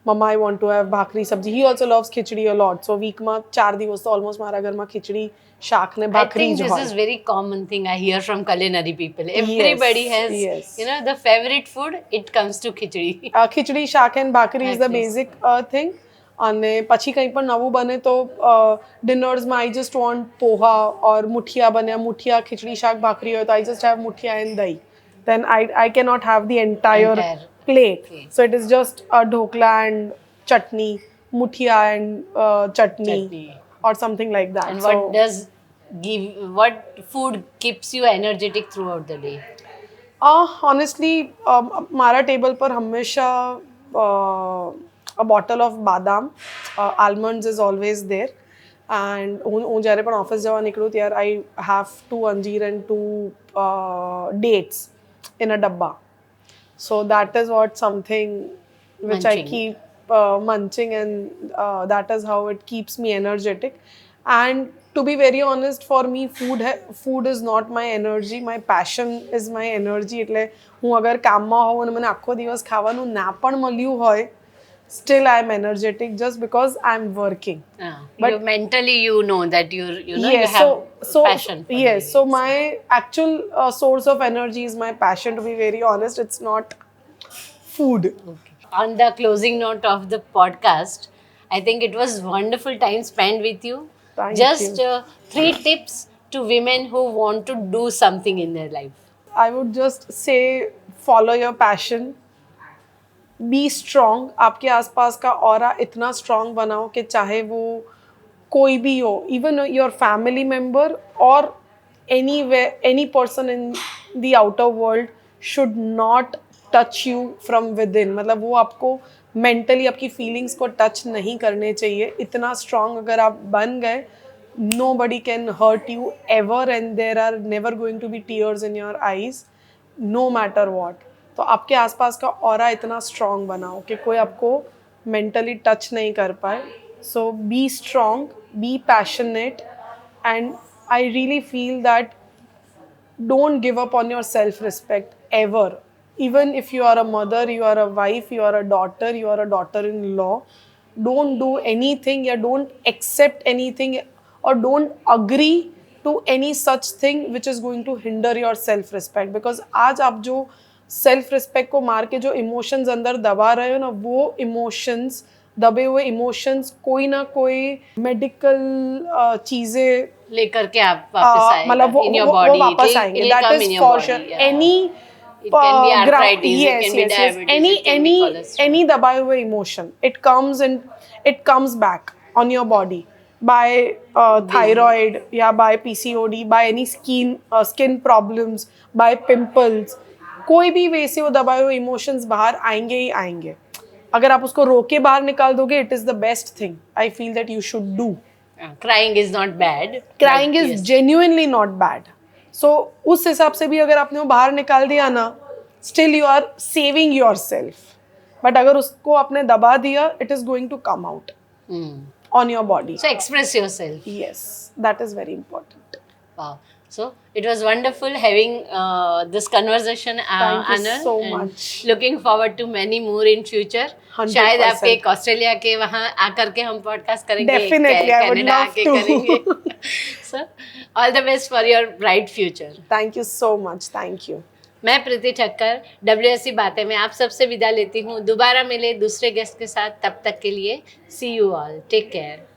मम्मा आई वांट टू हैव भाकरी सब्जी. He also loves khichdi a lot. So week માં 4 દિવસ તો almost મારા ઘરમાં ખીચડી શાક ને I ભાખરી think જ this હોય. is very common thing I hear from culinary people. Everybody has, yes. you know, the favorite food. It comes to khichdi. ખીચડી શાક and bhakri is the At least. Basic thing. અને પછી કંઈ પણ નવું બને તો ડિનર્સમાં આઈ જસ્ટ વોન્ટ પોહા ઓર મુઠિયા બન્યા, મુઠિયા ખીચડી શાક ભાખરી હોય તો I just have muthiya and દહીં. Then I cannot have the entire Entire plate. plate. So it is just a dhokla and chutney, muthia and chutney, Chutney. or something like that. And So, what food keeps you energetic throughout the day? honestly, हमारा table पर हमेशा a bottle of badam, almonds is always there. And હું જ્યારે પણ office જવા નીકળું ત્યારે I have 2 અંજીર and 2 dates in a dabba. So that is what something which I Munching. keep munching, and that is how it keeps me energetic. And to be very honest, for me food is not my energy, my passion is my energy. એટલે હું અગર કામમાં હોઉં અને મને આખો દિવસ ખાવાનું ના પણ મળ્યું હોય, still I am energetic just because I am working. But- You mentally you know that you know Yes, you have so passion. For yes, it. so my actual source of energy is my passion. To be very honest, it's not food. Okay. On the closing note of the podcast, I think it was wonderful time spent with you. Thank Just you. 3 tips to women who want to do something in their life. I would just say follow your passion. Be strong. आपके आसपास का aura इतना strong बनाओ कि चाहे वो कोई भी हो, even your family member or anywhere, any person in the outer world should not touch you from within. मतलब वो आपको mentally आपकी feelings को touch नहीं करने चाहिए. इतना strong अगर आप बन गए, nobody can hurt you ever, and there are never going to be tears in your eyes, no matter what. तो आपके आसपास का ऑरा इतना स्ट्रॉन्ग बनाओ कि कोई आपको मेंटली टच नहीं कर पाए. So be strong, be passionate, and I really feel that don't give up on your self-respect ever. Even if you are a mother, you are a wife, you are a daughter, you are a daughter-in-law, don't do anything, या don't accept anything, or don't agree to any such thing which is going to hinder your self-respect. Because आज आप जो self-respect को मार के जो emotions अंदर दबा रहे हो ना, वो emotions, दबे हुए emotions कोई ना कोई medical चीज़ें लेकर के आप वापस आएगा मतलब in your वो body. वापस It will- आएंगे. it will That come is in your for body, sure. yeah. Any It can be ground- arthritis, yes, it can be yes, yes. diabetes, Any it can be cholesterol. any दबाए हुए emotion, it comes and it comes back on your body by thyroid, या by PCOD, by any skin problems, by pimples. कोई भी वे से वो दबाए हुए emotions बाहर आएंगे ही आएंगे. अगर आप उसको रोके बाहर निकाल दोगे, it is the best thing I feel that you should do. Crying is not bad. Crying but is yes. genuinely not bad. So उस हिसाब से भी अगर आपने वो बाहर निकाल दिया ना, still you are saving yourself. But अगर उसको आपने दबा दिया, it is going to come out on your body. So express yourself. Yes, that is very important. Wow. So it was wonderful having this conversation, Thank you Anand, so and much. Looking forward to many more in future. 100%. शायद आपके एक Australia के वहाँ आकर के हम podcast करेंगे. Definitely, I would Canada love आके to. करेंगे. So all the best for your bright future. Thank you so much. Thank you. मैं प्रीति ठक्कर WSC बातें में आप सबसे विदा लेती हूँ. दोबारा मिले दूसरे गेस्ट के साथ. तब तक के लिए see you all. Take care.